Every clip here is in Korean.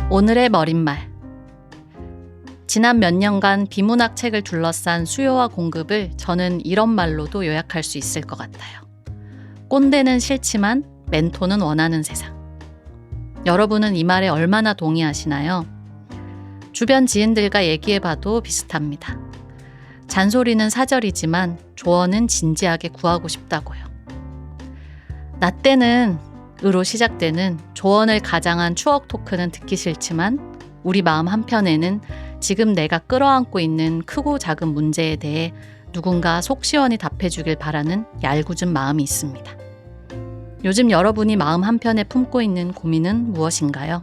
오늘의 머릿말. 지난 몇 년간 비문학 책을 둘러싼 수요와 공급을 저는 이런 말로도 요약할 수 있을 것 같아요. 꼰대는 싫지만 멘토는 원하는 세상. 여러분은 이 말에 얼마나 동의하시나요? 주변 지인들과 얘기해봐도 비슷합니다. 잔소리는 사절이지만 조언은 진지하게 구하고 싶다고요. 나 때는 으로 시작되는 조언을 가장한 추억 토크는 듣기 싫지만 우리 마음 한편에는 지금 내가 끌어안고 있는 크고 작은 문제에 대해 누군가 속 시원히 답해주길 바라는 얄궂은 마음이 있습니다. 요즘 여러분이 마음 한편에 품고 있는 고민은 무엇인가요?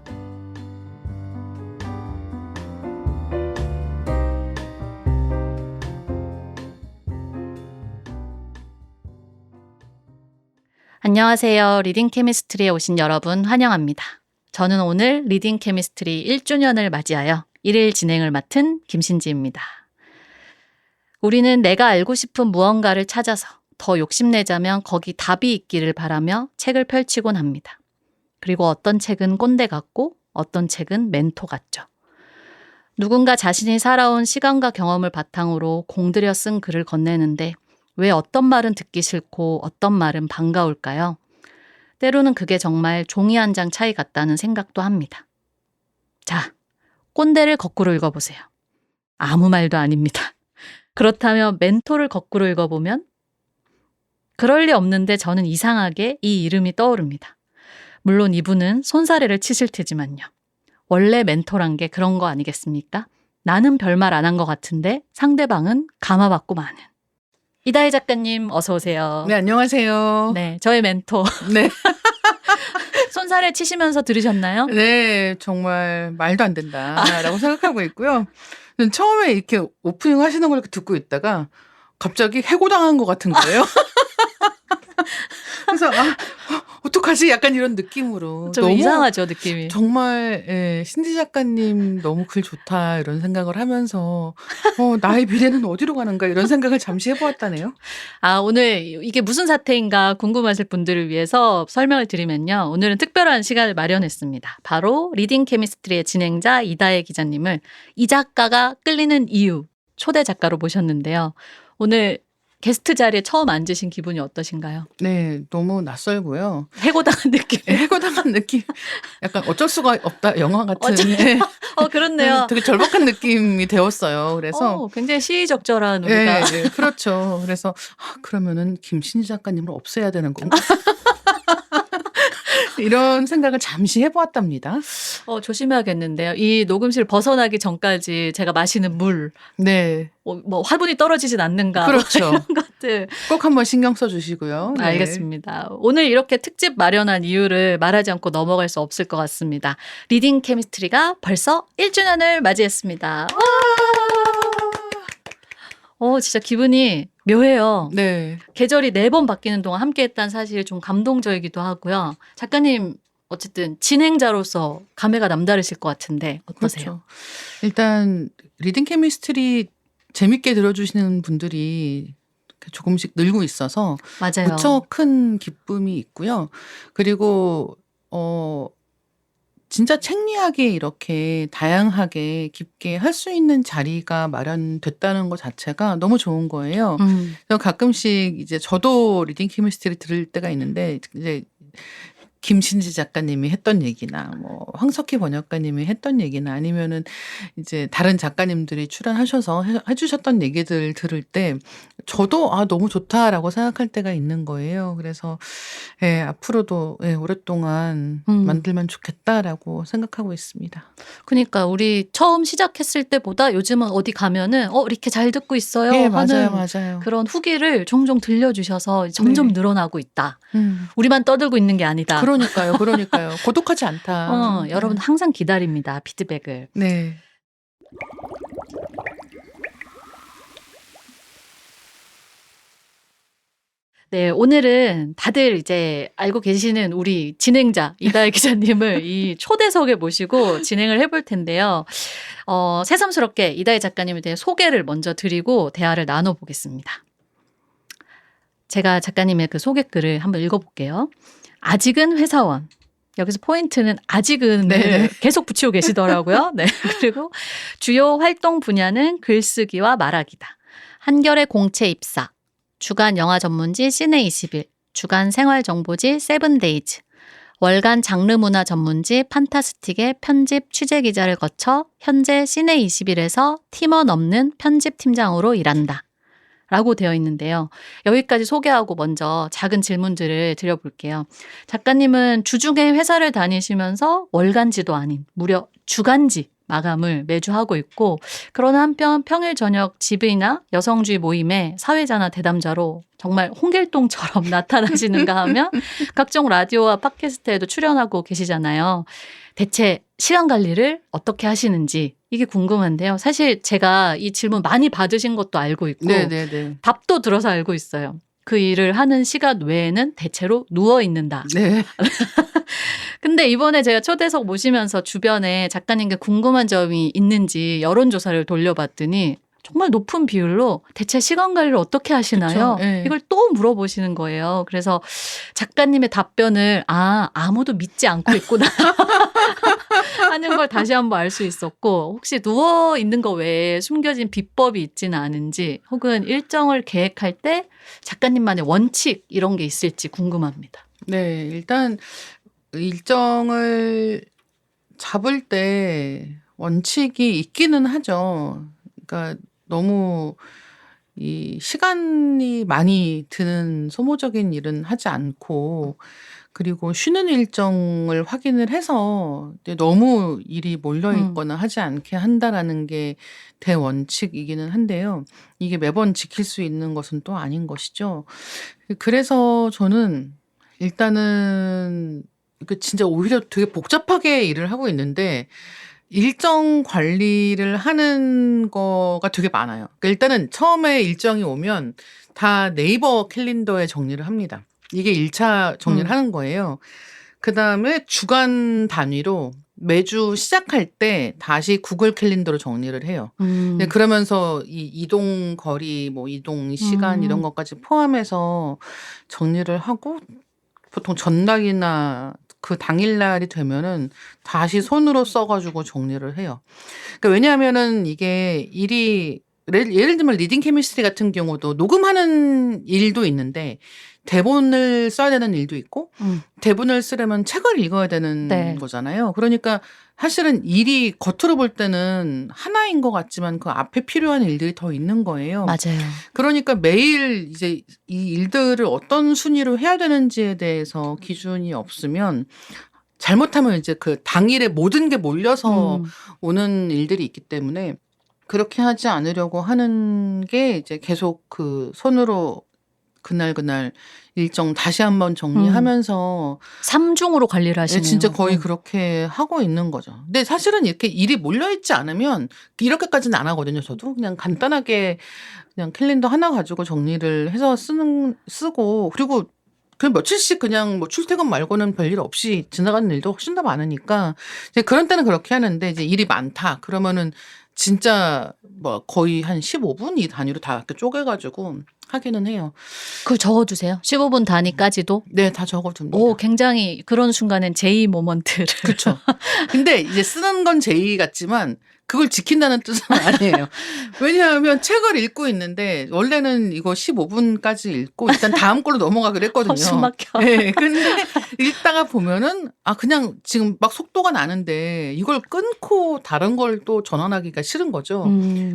안녕하세요. 리딩 케미스트리에 오신 여러분 환영합니다. 저는 오늘 리딩 케미스트리 1주년을 맞이하여 1일 진행을 맡은 김신지입니다. 우리는 내가 알고 싶은 무언가를 찾아서 더 욕심내자면 거기 답이 있기를 바라며 책을 펼치곤 합니다. 그리고 어떤 책은 꼰대 같고 어떤 책은 멘토 같죠. 누군가 자신이 살아온 시간과 경험을 바탕으로 공들여 쓴 글을 건네는데 왜 어떤 말은 듣기 싫고 어떤 말은 반가울까요? 때로는 그게 정말 종이 한 장 차이 같다는 생각도 합니다. 자, 꼰대를 거꾸로 읽어보세요. 아무 말도 아닙니다. 그렇다면 멘토를 거꾸로 읽어보면? 그럴 리 없는데 저는 이상하게 이 이름이 떠오릅니다. 물론 이분은 손사래를 치실 테지만요. 원래 멘토란 게 그런 거 아니겠습니까? 나는 별말 안 한 것 같은데 상대방은 감아받고 마는. 이다혜 작가님 어서 오세요. 네, 안녕하세요. 네, 저의 멘토. 네. 손사래 치시면서 들으셨나요? 네, 정말 말도 안 된다라고 생각하고 있고요. 처음에 이렇게 오프닝 하시는 걸 이렇게 듣고 있다가 갑자기 해고당한 것 같은 거예요. 그래서 어떡하지? 약간 이런 느낌으로. 좀 너무 이상하죠, 느낌이. 정말 신지 작가님 너무 글 좋다 이런 생각을 하면서 나의 미래는 어디로 가는가 이런 생각을 잠시 해보았다네요. 오늘 이게 무슨 사태인가 궁금하실 분들을 위해서 설명을 드리면요. 오늘은 특별한 시간을 마련했습니다. 바로 리딩 케미스트리의 진행자 이다혜 기자님을 이 작가가 끌리는 이유 초대 작가로 모셨는데요. 오늘 게스트 자리에 처음 앉으신 기분이 어떠신가요? 네, 너무 낯설고요. 해고당한 느낌. 해고당한 느낌. 약간 어쩔 수가 없다 영화 같은. 그렇네요. 되게 절박한 느낌이 되었어요. 그래서 굉장히 시의적절한 우리가. 네, 그렇죠. 그래서 그러면은 김신지 작가님을 없애야 되는 건가? 이런 생각을 잠시 해보았답니다. 조심해야겠는데요. 이 녹음실 벗어나기 전까지 제가 마시는 물, 네, 뭐 화분이 떨어지진 않는가, 그렇죠. 이런 것들 꼭 한번 신경 써주시고요. 네. 알겠습니다. 오늘 이렇게 특집 마련한 이유를 말하지 않고 넘어갈 수 없을 것 같습니다. 리딩 케미스트리가 벌써 1주년을 맞이했습니다. 진짜 기분이 묘해요. 네. 계절이 4번 바뀌는 동안 함께했다는 사실이 좀 감동적이기도 하고요. 작가님 어쨌든 진행자로서 감회가 남다르실 것 같은데 어떠세요? 그렇죠. 일단 리딩 케미스트리 재밌게 들어주시는 분들이 조금씩 늘고 있어서 맞아요. 무척 큰 기쁨이 있고요. 그리고 진짜 책 이야기 이렇게 다양하게 깊게 할 수 있는 자리가 마련됐다는 것 자체가 너무 좋은 거예요. 그래서 가끔씩 이제 저도 리딩 케미스트리 들을 때가 있는데 이제 김신지 작가님이 했던 얘기나 뭐 황석희 번역가님이 했던 얘기나 아니면은 이제 다른 작가님들이 출연하셔서 해주셨던 얘기들 들을 때 저도 너무 좋다라고 생각할 때가 있는 거예요. 그래서 앞으로도 오랫동안 만들면 좋겠다라고 생각하고 있습니다. 그러니까 우리 처음 시작했을 때보다 요즘은 어디 가면은 이렇게 잘 듣고 있어요 네, 하는 맞아요. 그런 후기를 종종 들려주셔서 점점 네. 늘어나고 있다. 우리만 떠들고 있는 게 아니다. 그러니까요. 고독하지 않다. 여러분 항상 기다립니다. 피드백을. 네. 네, 오늘은 다들 이제 알고 계시는 우리 진행자 이다혜 기자님을 이 초대석에 모시고 진행을 해볼 텐데요. 새삼스럽게 이다혜 작가님에 대해 소개를 먼저 드리고 대화를 나눠보겠습니다. 제가 작가님의 그 소개글을 한번 읽어볼게요. 아직은 회사원. 여기서 포인트는 아직은 네. 계속 붙이고 계시더라고요. 네. 그리고 주요 활동 분야는 글쓰기와 말하기다. 한겨레 공채 입사, 주간 영화 전문지 시네21, 주간 생활 정보지 세븐데이즈, 월간 장르 문화 전문지 판타스틱의 편집 취재 기자를 거쳐 현재 시네21에서 팀원 없는 편집팀장으로 일한다. 라고 되어 있는데요. 여기까지 소개하고 먼저 작은 질문들을 드려볼게요. 작가님은 주중에 회사를 다니시면서 월간지도 아닌 무려 주간지 마감을 매주 하고 있고, 그러나 한편 평일 저녁 집이나 여성주의 모임에 사회자나 대담자로 정말 홍길동처럼 나타나시는가 하면 각종 라디오와 팟캐스트에도 출연하고 계시잖아요. 대체 시간 관리를 어떻게 하시는지 이게 궁금한데요. 사실 제가 이 질문 많이 받으신 것도 알고 있고 네네네. 답도 들어서 알고 있어요. 그 일을 하는 시간 외에는 대체로 누워 있는다. 네. 근데 이번에 제가 초대석 모시면서 주변에 작가님께 궁금한 점이 있는지 여론조사를 돌려봤더니 정말 높은 비율로 대체 시간 관리를 어떻게 하시나요? 그쵸, 네. 이걸 또 물어보시는 거예요. 그래서 작가님의 답변을 아무도 믿지 않고 있구나 하는 걸 다시 한번 알 수 있었고, 혹시 누워 있는 거 외에 숨겨진 비법이 있지는 않은지, 혹은 일정을 계획할 때 작가님만의 원칙 이런 게 있을지 궁금합니다. 네, 일단 일정을 잡을 때 원칙이 있기는 하죠. 그러니까 너무 이 시간이 많이 드는 소모적인 일은 하지 않고, 그리고 쉬는 일정을 확인을 해서 이제 너무 일이 몰려 있거나 하지 않게 한다라는 게 대원칙이기는 한데요. 이게 매번 지킬 수 있는 것은 또 아닌 것이죠. 그래서 저는 일단은 진짜 오히려 되게 복잡하게 일을 하고 있는데 일정 관리를 하는 거가 되게 많아요. 그러니까 일단은 처음에 일정이 오면 다 네이버 캘린더에 정리를 합니다. 이게 1차 정리를 하는 거예요. 그다음에 주간 단위로 매주 시작할 때 다시 구글 캘린더로 정리를 해요. 그러면서 이 이동 거리, 뭐 이동 시간 이런 것까지 포함해서 정리를 하고, 보통 전날이나 그 당일날이 되면은 다시 손으로 써가지고 정리를 해요. 그러니까 왜냐하면은 이게 일이 예를 들면 리딩 케미스트리 같은 경우도 녹음하는 일도 있는데 대본을 써야 되는 일도 있고, 대본을 쓰려면 책을 읽어야 되는 네. 거잖아요. 그러니까 사실은 일이 겉으로 볼 때는 하나인 것 같지만 그 앞에 필요한 일들이 더 있는 거예요. 맞아요. 그러니까 매일 이제 이 일들을 어떤 순위로 해야 되는지에 대해서 기준이 없으면 잘못하면 이제 그 당일에 모든 게 몰려서 오는 일들이 있기 때문에 그렇게 하지 않으려고 하는 게 이제 계속 그 손으로 그날 일정 다시 한번 정리하면서 3중으로 관리를 하시네요. 진짜 거의 그렇게 하고 있는 거죠. 근데 사실은 이렇게 일이 몰려있지 않으면 이렇게까지는 안 하거든요. 저도 그냥 간단하게 그냥 캘린더 하나 가지고 정리를 해서 쓰고, 그리고 그냥 며칠씩 그냥 뭐 출퇴근 말고는 별일 없이 지나가는 일도 훨씬 더 많으니까 이제 그런 때는 그렇게 하는데, 이제 일이 많다 그러면은 진짜 뭐 거의 한 15분 이 단위로 다 이렇게 쪼개가지고 하기는 해요. 그걸 적어주세요. 15분 단위까지도. 네, 다 적어둡니다. 오, 굉장히 그런 순간엔 제이 모먼트를. 그렇죠. 근데 이제 쓰는 건 제의 같지만 그걸 지킨다는 뜻은 아니에요. 왜냐하면 책을 읽고 있는데 원래는 이거 15분까지 읽고 일단 다음 걸로 넘어가기로 했거든요. 숨 막혀. 네, 근데 읽다가 보면은 그냥 지금 막 속도가 나는데 이걸 끊고 다른 걸 또 전환하기가 싫은 거죠.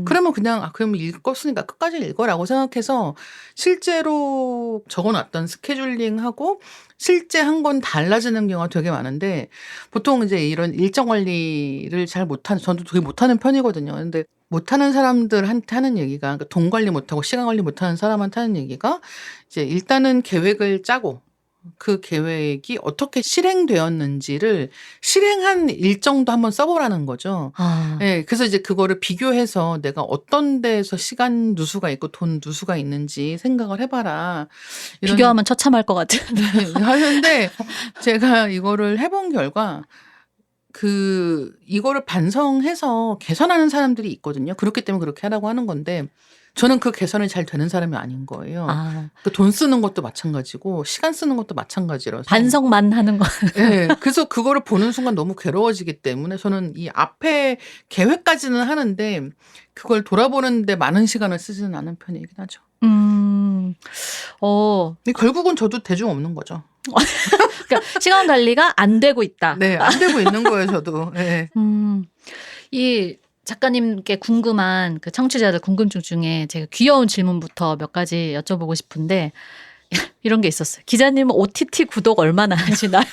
그러면 그냥 그럼 읽었으니까 끝까지 읽어라고 생각해서 실제로 적어놨던 스케줄링하고 실제 한 건 달라지는 경우가 되게 많은데, 보통 이제 이런 일정 관리를 잘 못하는, 저도 되게 못하는 편이거든요. 근데 못하는 사람들한테 하는 얘기가, 그러니까 돈 관리 못하고 시간 관리 못하는 사람한테 하는 얘기가, 이제 일단은 계획을 짜고 그 계획이 어떻게 실행되었는지를 실행한 일정도 한번 써보라는 거죠. 네, 그래서 이제 그거를 비교해서 내가 어떤 데에서 시간 누수가 있고 돈 누수가 있는지 생각을 해봐라. 비교하면 처참할 것 같은. 하는데 제가 이거를 해본 결과 이거를 반성해서 개선하는 사람들이 있거든요. 그렇기 때문에 그렇게 하라고 하는 건데, 저는 그 계산이 잘 되는 사람이 아닌 거예요. 아, 그 돈 쓰는 것도 마찬가지고 시간 쓰는 것도 마찬가지라서. 반성만 하는 거. 네, 그래서 그거를 보는 순간 너무 괴로워지기 때문에 저는 이 앞에 계획까지는 하는데 그걸 돌아보는데 많은 시간을 쓰지는 않은 편이긴 하죠. 근데 결국은 저도 대중 없는 거죠. 그러니까 시간 관리가 안 되고 있다. 네, 안 되고 있는 거예요, 저도. 네. 이 작가님께 궁금한 그 청취자들 궁금증 중에 제가 귀여운 질문부터 몇 가지 여쭤보고 싶은데 이런 게 있었어요. 기자님은 OTT 구독 얼마나 하시나요?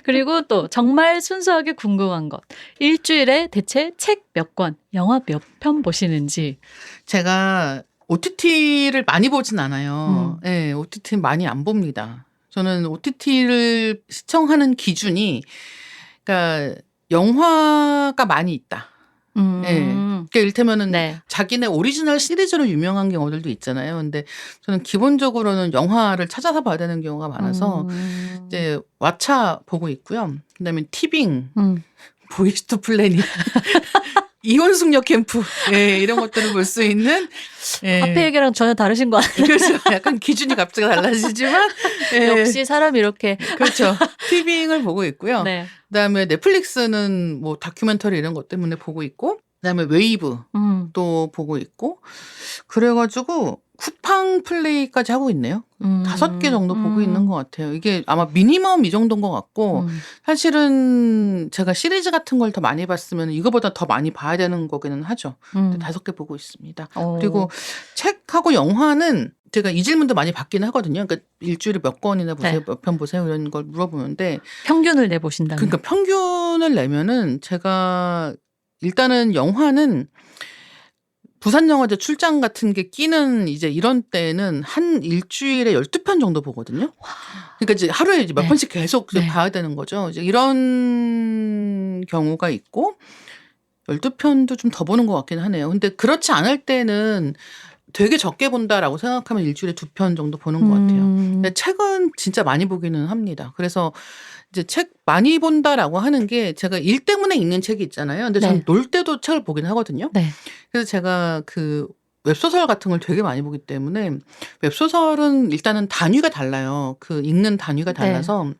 그리고 또 정말 순수하게 궁금한 것. 일주일에 대체 책 몇 권, 영화 몇 편 보시는지. 제가 OTT를 많이 보진 않아요. 네, OTT 많이 안 봅니다. 저는 OTT를 시청하는 기준이 그러니까 영화가 많이 있다. 네. 그러니까 이를테면은 네. 자기네 오리지널 시리즈로 유명한 경우들도 있잖아요. 근데 저는 기본적으로는 영화를 찾아서 봐야 되는 경우가 많아서 이제 왓챠 보고 있고요. 그다음에 티빙, 보이스 투 플래닛, 이혼숙녀 캠프, 예, 이런 것들을 볼 수 있는. 예. 앞에 얘기랑 전혀 다르신 거 아니에요? 그래서 약간 기준이 갑자기 달라지지만 예. 역시 사람이 이렇게. 그렇죠. 티빙을 보고 있고요. 네. 그다음에 넷플릭스는 뭐 다큐멘터리 이런 것 때문에 보고 있고, 그다음에 웨이브 또 보고 있고, 그래가지고 쿠팡 플레이까지 하고 있네요. 5개 정도 보고 있는 것 같아요. 이게 아마 미니멈 이 정도인 것 같고, 사실은 제가 시리즈 같은 걸 더 많이 봤으면 이거보다 더 많이 봐야 되는 거기는 하죠. 5개 보고 있습니다. 그리고 책하고 영화는 제가 이 질문도 많이 받긴 하거든요. 그러니까 일주일에 몇 권이나 보세요, 네. 몇 편 보세요 이런 걸 물어보는데, 평균을 내보신다면. 그러니까 평균을 내면은 제가 일단은 영화는 부산영화제 출장 같은 게 끼는 이제 이런 때는 한 일주일에 12편 정도 보거든요. 그러니까 이제 하루에 이제 몇 네. 편씩 계속 네. 봐야 되는 거죠. 이제 이런 경우가 있고 12편도 좀 더 보는 것 같긴 하네요. 근데 그렇지 않을 때는 되게 적게 본다라고 생각하면 일주일에 2편 정도 보는 것 같아요. 근데 책은 진짜 많이 보기는 합니다. 그래서 이제 책 많이 본다라고 하는 게 제가 일 때문에 읽는 책이 있잖아요. 근데 전 네. 놀 때도 책을 보긴 하거든요. 네. 그래서 제가 그 웹소설 같은 걸 되게 많이 보기 때문에 웹소설은 일단은 단위가 달라요. 그 읽는 단위가 달라서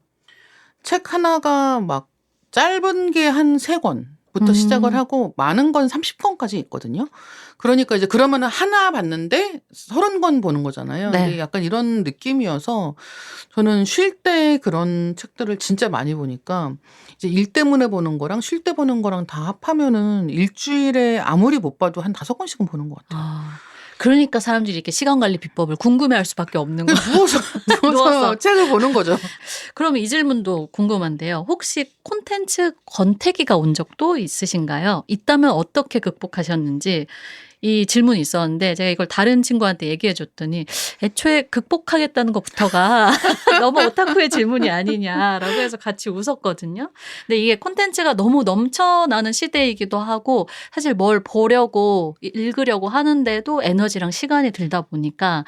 책 하나가 막 짧은 게 한 3권부터 시작을 하고 많은 건 30권까지 있거든요. 그러니까 이제 그러면은 하나 봤는데 30권 보는 거잖아요. 네. 근데 약간 이런 느낌이어서 저는 쉴 때 그런 책들을 진짜 많이 보니까 이제 일 때문에 보는 거랑 쉴 때 보는 거랑 다 합하면은 일주일에 아무리 못 봐도 한 5권씩은 보는 것 같아요. 그러니까 사람들이 이렇게 시간 관리 비법을 궁금해할 수밖에 없는 거예요. 누워서 누워서. 책을 보는 거죠. 그러면 이 질문도 궁금한데요. 혹시 콘텐츠 권태기가 온 적도 있으신가요? 있다면 어떻게 극복하셨는지 이 질문이 있었는데 제가 이걸 다른 친구한테 얘기해 줬더니 애초에 극복하겠다는 것부터가 너무 오타쿠의 질문이 아니냐라고 해서 같이 웃었거든요. 근데 이게 콘텐츠가 너무 넘쳐나는 시대이기도 하고 사실 뭘 보려고 읽으려고 하는데도 에너지랑 시간이 들다 보니까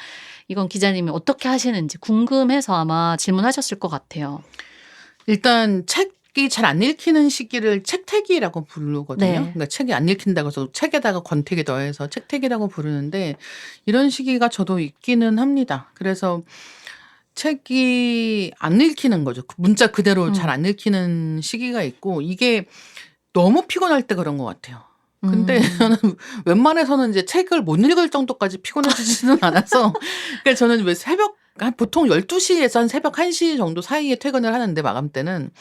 이건 기자님이 어떻게 하시는지 궁금해서 아마 질문하셨을 것 같아요. 일단 책이 잘 안 읽히는 시기를 책태기라고 부르거든요. 네. 그러니까 책이 안 읽힌다고 해서 책에다가 권태기 더해서 책태기라고 부르는데 이런 시기가 저도 있기는 합니다. 그래서 책이 안 읽히는 거죠. 문자 그대로 잘 안 읽히는 시기가 있고 이게 너무 피곤할 때 그런 것 같아요. 근데 저는 웬만해서는 이제 책을 못 읽을 정도까지 피곤해지지는 않아서 그러니까 저는 왜 보통 12시에서 한 새벽 1시 정도 사이에 퇴근을 하는데 마감 때는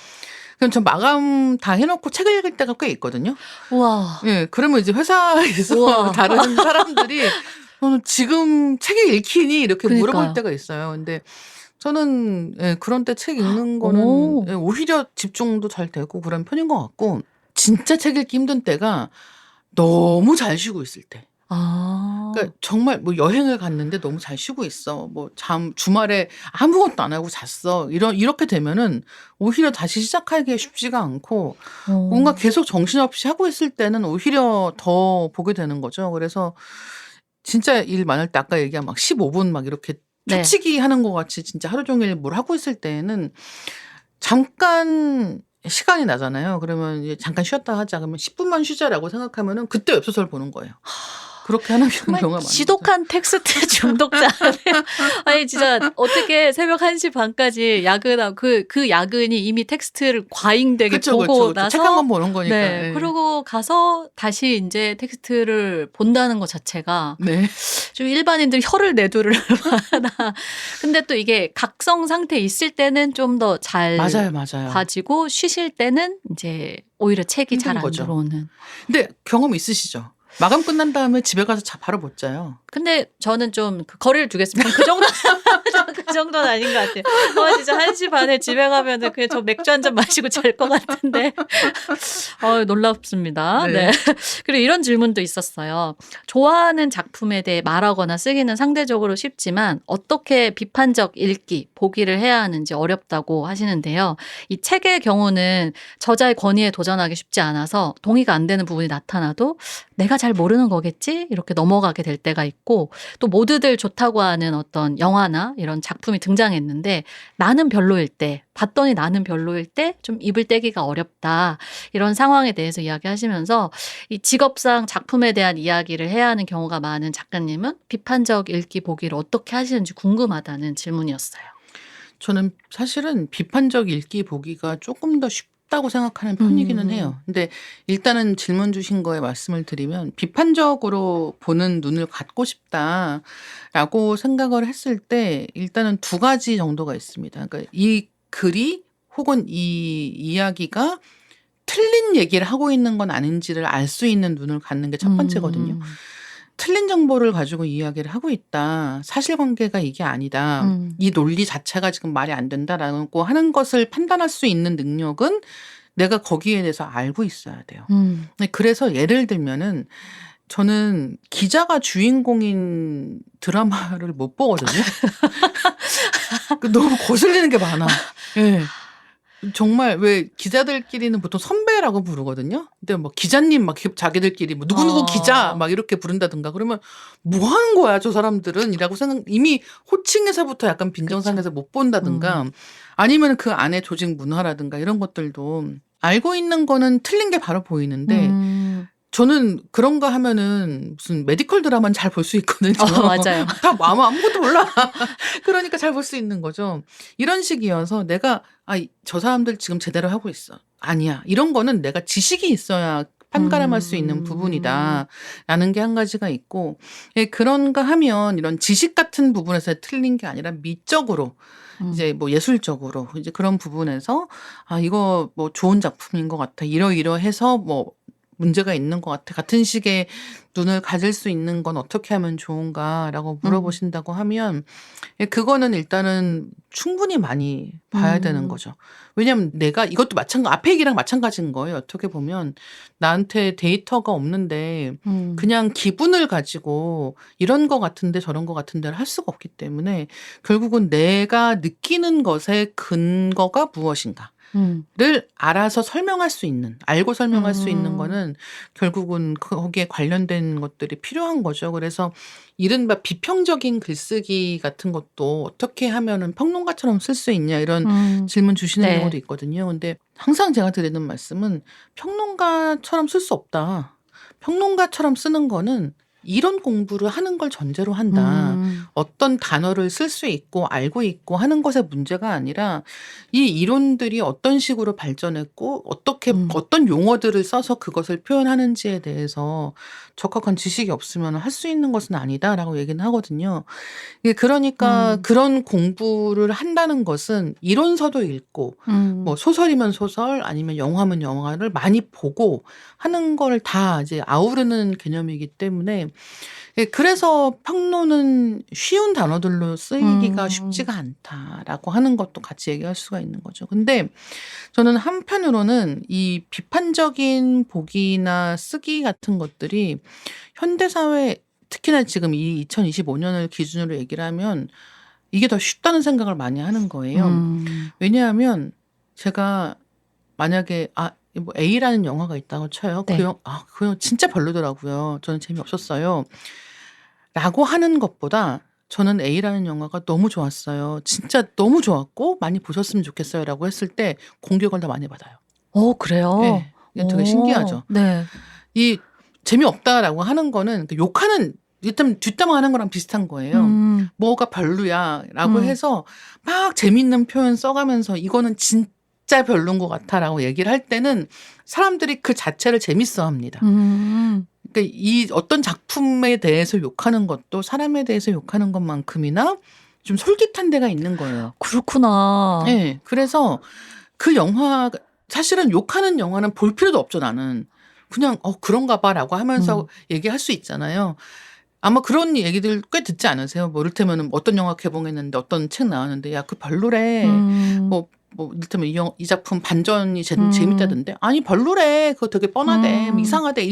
그럼 전 마감 다 해놓고 책을 읽을 때가 꽤 있거든요. 우와. 예, 그러면 이제 회사에서 우와. 다른 사람들이 저는 지금 책이 읽히니 이렇게 물어볼 그러니까요. 때가 있어요. 근데 저는 예, 그런 때 책 읽는 오. 거는 예, 오히려 집중도 잘 되고 그런 편인 것 같고 진짜 책 읽기 힘든 때가 너무 잘 쉬고 있을 때. 그러니까 정말 뭐 여행을 갔는데 너무 잘 쉬고 있어. 뭐 주말에 아무것도 안 하고 잤어. 이렇게 되면은 오히려 다시 시작하기가 쉽지가 않고 뭔가 계속 정신없이 하고 있을 때는 오히려 더 보게 되는 거죠. 그래서 진짜 일 많을 때 아까 얘기한 막 15분 막 이렇게 네. 초치기 하는 것 같이 진짜 하루 종일 뭘 하고 있을 때에는 잠깐 시간이 나잖아요. 그러면 이제 잠깐 쉬었다 하자. 그러면 10분만 쉬자라고 생각하면은 그때 웹소설 보는 거예요. 그렇게 하는 정말 경우가 많은 거죠. 지독한 텍스트 중독자. 아니 진짜 어떻게 새벽 1시 반까지 야근하고 그 야근이 이미 텍스트를 과잉되게 그쵸, 보고 그쵸, 그쵸. 나서 책 한 권 보는 거니까. 네. 네. 그러고 가서 다시 이제 텍스트를 본다는 것 자체가 네. 좀 일반인들이 혀를 내두를 만한. 근데 또 이게 각성 상태에 있을 때는 좀 더 잘 맞아요, 맞아요. 봐지고 쉬실 때는 이제 오히려 책이 힘든 잘 안 거죠. 들어오는. 근데 경험 있으시죠? 마감 끝난 다음에 집에 가서 바로 못 자요. 근데 저는 좀 그 거리를 두겠습니다. 그 정도 그 정도는 아닌 것 같아요. 진짜 1시 반에 집에 가면은 그냥 저 맥주 한 잔 마시고 잘 것 같은데. 놀랍습니다. 네. 네. 그리고 이런 질문도 있었어요. 좋아하는 작품에 대해 말하거나 쓰기는 상대적으로 쉽지만 어떻게 비판적 읽기, 보기를 해야 하는지 어렵다고 하시는데요. 이 책의 경우는 저자의 권위에 도전하기 쉽지 않아서 동의가 안 되는 부분이 나타나도 내가 잘 모르는 거겠지? 이렇게 넘어가게 될 때가 있고, 또 모두들 좋다고 하는 어떤 영화나 이런 작품이 등장했는데 나는 별로일 때, 봤더니 나는 별로일 때 좀 입을 떼기가 어렵다. 이런 상황에 대해서 이야기하시면서 이 직업상 작품에 대한 이야기를 해야 하는 경우가 많은 작가님은 비판적 읽기 보기를 어떻게 하시는지 궁금하다는 질문이었어요. 저는 사실은 비판적 읽기 보기가 조금 더 쉽다고 생각하는 편이기는 해요. 근데 일단은 질문 주신 거에 말씀을 드리면 비판적으로 보는 눈을 갖고 싶다라고 생각을 했을 때 일단은 두 가지 정도가 있습니다. 그러니까 이 글이 혹은 이 이야기가 틀린 얘기를 하고 있는 건 아닌지를 알 수 있는 눈을 갖는 게 첫 번째거든요. 틀린 정보를 가지고 이야기를 하고 있다. 사실관계가 이게 아니다. 이 논리 자체가 지금 말이 안 된다라고 하는 것을 판단할 수 있는 능력은 내가 거기에 대해서 알고 있어야 돼요. 그래서 예를 들면은 저는 기자가 주인공인 드라마를 못 보거든요. 너무 거슬리는 게 많아. 예. 정말 왜 기자들끼리는 보통 선배라고 부르거든요. 근데 뭐 기자님 막 자기들끼리 뭐 누구누구 기자 막 이렇게 부른다든가 그러면 뭐 하는 거야 저 사람들은 이라고 생각 이미 호칭에서부터 약간 빈정상해서 못 본다든가 아니면 그 안에 조직 문화라든가 이런 것들도 알고 있는 거는 틀린 게 바로 보이는데 저는 그런 거 하면은 무슨 메디컬 드라마는 잘 볼 수 있거든요. 맞아요. 다 아무것도 몰라. 그러니까 잘 볼 수 있는 거죠. 이런 식이어서 내가 저 사람들 지금 제대로 하고 있어. 아니야. 이런 거는 내가 지식이 있어야 판가름할 수 있는 부분이다라는 게 한 가지가 있고 그런가 하면 이런 지식 같은 부분에서 틀린 게 아니라 미적으로 이제 뭐 예술적으로 이제 그런 부분에서 이거 뭐 좋은 작품인 것 같아. 이러이러해서 뭐 문제가 있는 것 같아. 같은 식의 눈을 가질 수 있는 건 어떻게 하면 좋은가라고 물어보신다고 하면 그거는 일단은 충분히 많이 봐야 되는 거죠. 왜냐하면 내가 이것도 앞에 얘기랑 마찬가지인 거예요. 어떻게 보면 나한테 데이터가 없는데 그냥 기분을 가지고 이런 거 같은데 저런 거 같은데를 할 수가 없기 때문에 결국은 내가 느끼는 것의 근거가 무엇인가. 를 알아서 설명할 수 있는 알고 설명할 수 있는 거는 결국은 거기에 관련된 것들이 필요한 거죠. 그래서 이른바 비평적인 글쓰기 같은 것도 어떻게 하면은 평론가처럼 쓸 수 있냐 이런 질문 주시는 경우도 있거든요. 근데 항상 제가 드리는 말씀은 평론가처럼 쓸 수 없다. 평론가처럼 쓰는 거는 이론 공부를 하는 걸 전제로 한다. 어떤 단어를 쓸 수 있고 알고 있고 하는 것의 문제가 아니라 이 이론들이 어떤 식으로 발전했고 어떻게 어떤 용어들을 써서 그것을 표현하는지에 대해서 적합한 지식이 없으면 할 수 있는 것은 아니다라고 얘기는 하거든요. 그러니까 그런 공부를 한다는 것은 이론서도 읽고 뭐 소설이면 소설 아니면 영화면 영화를 많이 보고 하는 걸 다 이제 아우르는 개념이기 때문에 그래서 평론은 쉬운 단어들로 쓰이기가 쉽지가 않다라고 하는 것도 같이 얘기할 수가 있는 거죠. 근데 저는 한편으로는 이 비판적인 보기나 쓰기 같은 것들이 현대사회 특히나 지금 이 2025년을 기준으로 얘기를 하면 이게 더 쉽다는 생각을 많이 하는 거예요. 왜냐하면 제가 만약에 뭐 A라는 영화가 있다고 쳐요. 그 영화 진짜 별로더라고요. 저는 재미없었어요. 라고 하는 것보다 저는 A라는 영화가 너무 좋았어요. 진짜 너무 좋았고 많이 보셨으면 좋겠어요. 라고 했을 때 공격을 더 많이 받아요. 그래요? 네. 이게 되게 신기하죠. 네. 이 재미없다라고 하는 거는 욕하는 뒷담화하는 거랑 비슷한 거예요. 뭐가 별로야라고 해서 막 재밌는 표현 써가면서 이거는 진짜 별론 것 같아라고 얘기를 할 때는 사람들이 그 자체를 재밌어합니다. 그러니까 이 어떤 작품에 대해서 욕하는 것도 사람에 대해서 욕하는 것만큼이나 좀 솔깃한 데가 있는 거예요. 그렇구나. 네, 그래서 그 영화 사실은 욕하는 영화는 볼 필요도 없죠. 나는 그냥 그런가 봐라고 하면서 얘기할 수 있잖아요. 아마 그런 얘기들 꽤 듣지 않으세요? 뭐 이를테면 어떤 영화 개봉했는데 어떤 책 나왔는데 야 그 별로래. 뭐 이를테면 이 작품 반전이 재밌다던데 아니 별로래. 그거 되게 뻔하대. 뭐 이상하대.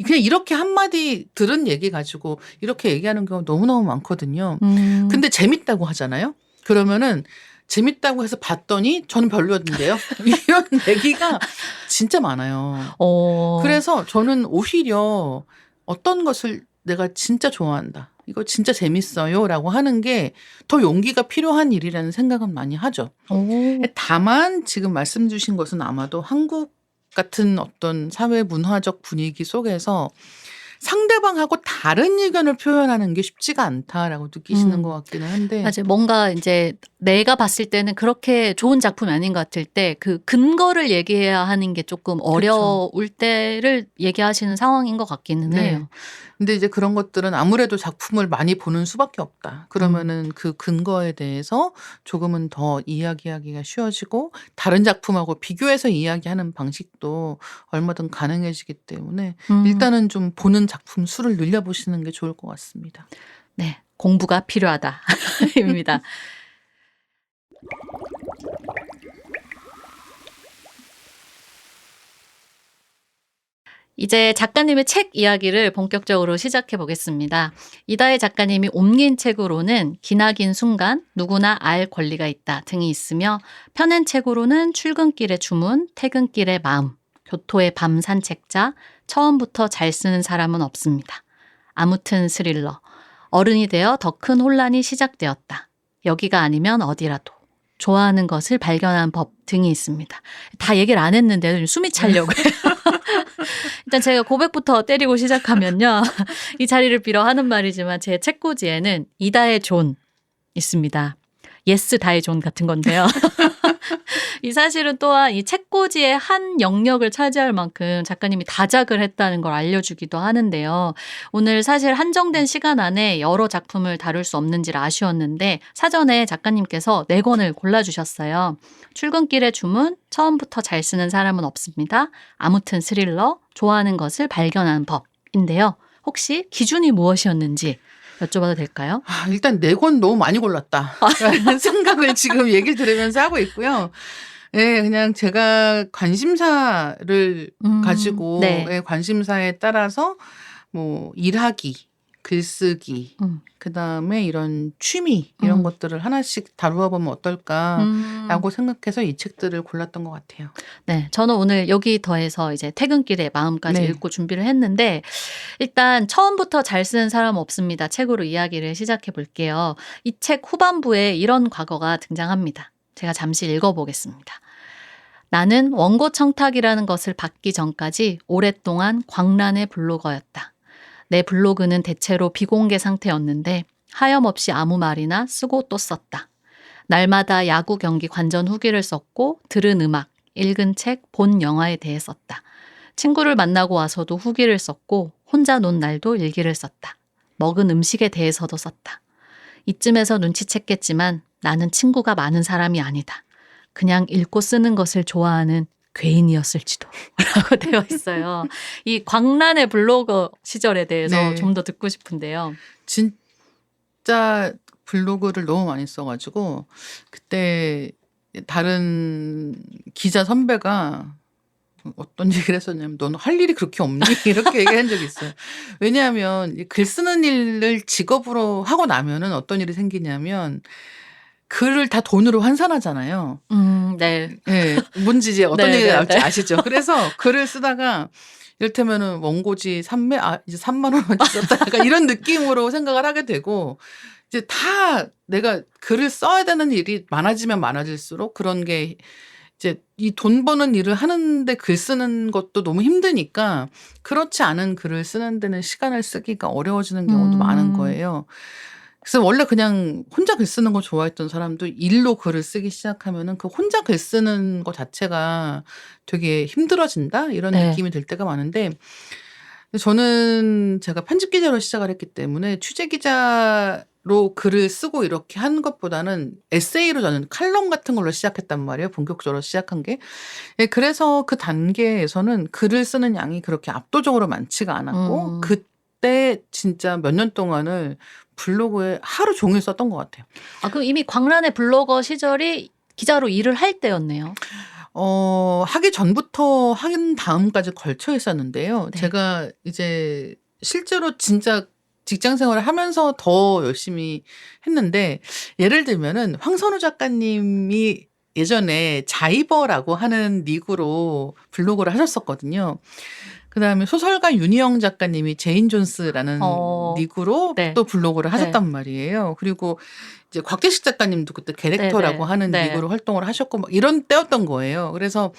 그냥 이렇게 한마디 들은 얘기 가지고 이렇게 얘기하는 경우 너무너무 많거든요. 근데 재밌다고 하잖아요. 그러면은 재밌다고 해서 봤더니 저는 별로였는데요. 이런 얘기가 진짜 많아요. 그래서 저는 오히려 어떤 것을 내가 진짜 좋아한다. 이거 진짜 재밌어요. 라고 하는 게 더 용기가 필요한 일이라는 생각은 많이 하죠. 다만 지금 말씀 주신 것은 아마도 한국 같은 어떤 사회 문화적 분위기 속에서 상대방하고 다른 의견을 표현하는 게 쉽지가 않다라고 느끼시는 것 같기는 한데. 맞아요. 뭔가 이제 내가 봤을 때는 그렇게 좋은 작품이 아닌 것 같을 때 그 근거를 얘기해야 하는 게 조금 어려울 때를 얘기하시는 상황인 것 같기는 해요. 근데 이제 그런 것들은 아무래도 작품을 많이 보는 수밖에 없다. 그러면은 그 근거에 대해서 조금은 더 이야기하기가 쉬워지고 다른 작품하고 비교해서 이야기하는 방식도 얼마든 가능해지기 때문에 일단은 좀 보는 작품 수를 늘려보시는 게 좋을 것 같습니다. 네, 공부가 필요하다. 입니다. 이제 작가님의 책 이야기를 본격적으로 시작해 보겠습니다. 이다혜 작가님이 옮긴 책으로는 기나긴 순간, 누구나 알 권리가 있다 등이 있으며 펴낸 책으로는 출근길의 주문, 퇴근길의 마음, 교토의 밤 산책자, 처음부터 잘 쓰는 사람은 없습니다. 아무튼 스릴러, 어른이 되어 더 큰 혼란이 시작되었다. 여기가 아니면 어디라도. 좋아하는 것을 발견한 법 등이 있습니다. 다 얘기를 안 했는데 숨이 차려고 해요. 일단 제가 고백부터 때리고 시작하면요. 이 자리를 빌어 하는 말이지만 제 책꽂이에는 이다의 존 있습니다. 예스 다의 존 같은 건데요. 이 사실은 또한 이 책꽂이의 한 영역을 차지할 만큼 작가님이 다작을 했다는 걸 알려주기도 하는데요. 오늘 사실 한정된 시간 안에 여러 작품을 다룰 수 없는지라 아쉬웠는데 사전에 작가님께서 4권을 골라주셨어요. 출근길의 주문, 처음부터 잘 쓰는 사람은 없습니다. 아무튼 스릴러, 좋아하는 것을 발견하는 법인데요. 혹시 기준이 무엇이었는지 여쭤봐도 될까요? 일단 4권 너무 많이 골랐다. 라는 생각을 지금 얘기를 들으면서 하고 있고요. 네, 그냥 제가 관심사를 가지고 관심사에 따라서 뭐 일하기, 글쓰기, 그다음에 이런 취미 이런 것들을 하나씩 다루어 보면 어떨까라고 생각해서 이 책들을 골랐던 것 같아요. 네, 저는 오늘 여기 더해서 이제 퇴근길의 마음까지 읽고 준비를 했는데 일단 처음부터 잘 쓰는 사람 없습니다. 책으로 이야기를 시작해 볼게요. 이 책 후반부에 이런 과거가 등장합니다. 제가 잠시 읽어보겠습니다. 나는 원고 청탁이라는 것을 받기 전까지 오랫동안 광란의 블로거였다. 내 블로그는 대체로 비공개 상태였는데 하염없이 아무 말이나 쓰고 또 썼다. 날마다 야구 경기 관전 후기를 썼고 들은 음악, 읽은 책, 본 영화에 대해 썼다. 친구를 만나고 와서도 후기를 썼고 혼자 논 날도 일기를 썼다. 먹은 음식에 대해서도 썼다. 이쯤에서 눈치챘겠지만 나는 친구가 많은 사람이 아니다. 그냥 읽고 쓰는 것을 좋아하는 괴인이었을지도 라고 되어 있어요. 이 광란의 블로거 시절에 대해서 좀 더 듣고 싶은데요. 진짜 블로그를 너무 많이 써가지고 그때 다른 기자 선배가 어떤 얘기를 했었냐면 너는 할 일이 그렇게 없니? 이렇게 얘기한 적이 있어요. 왜냐하면 글 쓰는 일을 직업으로 하고 나면은 어떤 일이 생기냐면 글을 다 돈으로 환산하잖아요. 네. 네. 뭔지 이제 어떤 얘기가 나올지 아시죠? 그래서 글을 쓰다가 이를테면은 원고지 이제 3만 원어치 썼다가 이런 느낌으로 생각을 하게 되고 이제 다 내가 글을 써야 되는 일이 많아지면 많아질수록 그런 게 이제 이 돈 버는 일을 하는데 글 쓰는 것도 너무 힘드니까 그렇지 않은 글을 쓰는 데는 시간을 쓰기가 어려워지는 경우도 많은 거예요. 그래서 원래 그냥 혼자 글 쓰는 거 좋아했던 사람도 일로 글을 쓰기 시작하면은 그 혼자 글 쓰는 거 자체가 되게 힘들어진다 이런 네. 느낌이 들 때가 많은데 저는 제가 편집 기자로 시작을 했기 때문에 취재 기자로 글을 쓰고 이렇게 한 것보다는 에세이로 저는 칼럼 같은 걸로 시작했단 말이에요. 본격적으로 시작한 게. 예, 그래서 그 단계에서는 글을 쓰는 양이 그렇게 압도적으로 많지가 않았고 그때 진짜 몇 년 동안을 블로그에 하루 종일 썼던 것 같아요. 아, 그럼 이미 광란의 블로거 시절이 기자로 일을 할 때였네요. 하기 전부터 한 다음까지 걸쳐 있었는데요. 네. 제가 이제 실제로 진짜 직장 생활을 하면서 더 열심히 했는데 예를 들면은 황선우 작가님이 예전에 자이버라고 하는 닉으로 블로그를 하셨었거든요. 그다음에 소설가 윤희영 작가님이 제인 존스라는 닉으로 네. 또 블로그를 하셨단 말이에요. 그리고 이제 곽재식 작가님도 그때 캐릭터라고 네네. 하는 네. 닉으로 활동을 하셨고 막 이런 때였던 거예요. 그래서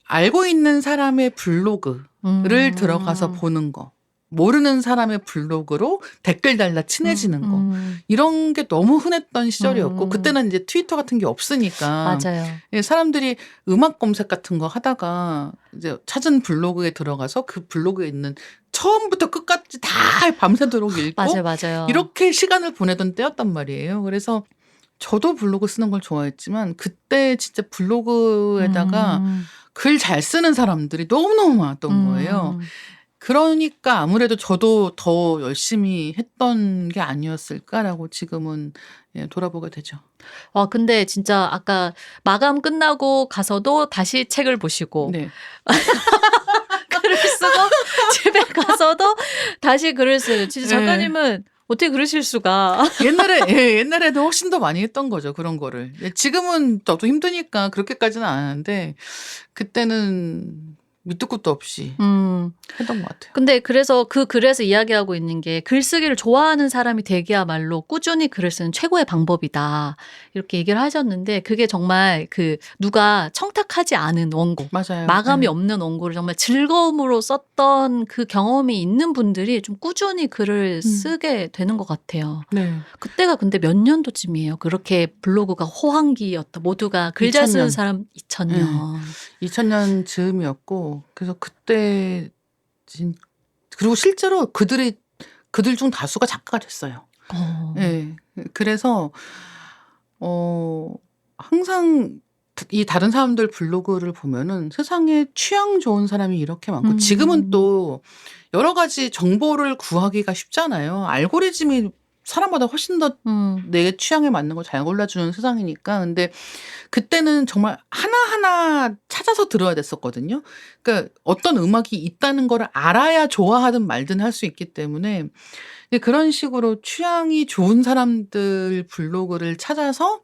알고 있는 사람의 블로그를 들어가서 보는 거. 모르는 사람의 블로그로 댓글 달라 친해지는 거. 이런 게 너무 흔했던 시절이었고 그때는 이제 트위터 같은 게 없으니까 맞아요. 예, 사람들이 음악 검색 같은 거 하다가 이제 찾은 블로그에 들어가서 그 블로그에 있는 처음부터 끝까지 다 밤새도록 읽고 맞아요. 이렇게 시간을 보내던 때였단 말이에요. 그래서 저도 블로그 쓰는 걸 좋아했지만 그때 진짜 블로그에다가 글 잘 쓰는 사람들이 너무너무 많았던 거예요. 그러니까 아무래도 저도 더 열심히 했던 게 아니었을까라고 지금은 예, 돌아보게 되죠. 근데 진짜 아까 마감 끝나고 가서도 다시 책을 보시고 네. 글을 쓰고 집에 가서도 다시 글을 쓰는. 진짜 작가님은 어떻게 그러실 수가. 옛날에는 훨씬 더 많이 했던 거죠. 그런 거를. 예, 지금은 저도 힘드니까 그렇게까지는 안 하는데 그때는 밑도 끝도 없이 했던 것 같아요. 근데 그래서 그 글에서 이야기하고 있는 게 글쓰기를 좋아하는 사람이 되기야말로 꾸준히 글을 쓰는 최고의 방법이다. 이렇게 얘기를 하셨는데 그게 정말 그 누가 청탁하지 않은 원고, 맞아요. 마감이 없는 원고를 정말 즐거움으로 썼던 그 경험이 있는 분들이 좀 꾸준히 글을 쓰게 되는 것 같아요. 네. 그때가 근데 몇 년도쯤이에요? 그렇게 블로그가 호황기였다. 모두가 글 잘 쓰는 2000년. 사람 2000년. 2000년 즈음이었고 그래서 그때 그리고 실제로 그들 중 다수가 작가가 됐어요. 예. 그래서 항상 이 다른 사람들 블로그를 보면은 세상에 취향 좋은 사람이 이렇게 많고 지금은 또 여러 가지 정보를 구하기가 쉽잖아요. 알고리즘이 사람마다 훨씬 더 내 취향에 맞는 걸 잘 골라주는 세상이니까. 근데 그때는 정말 하나하나 찾아서 들어야 됐었거든요. 그러니까 어떤 음악이 있다는 걸 알아야 좋아하든 말든 할 수 있기 때문에 그런 식으로 취향이 좋은 사람들 블로그를 찾아서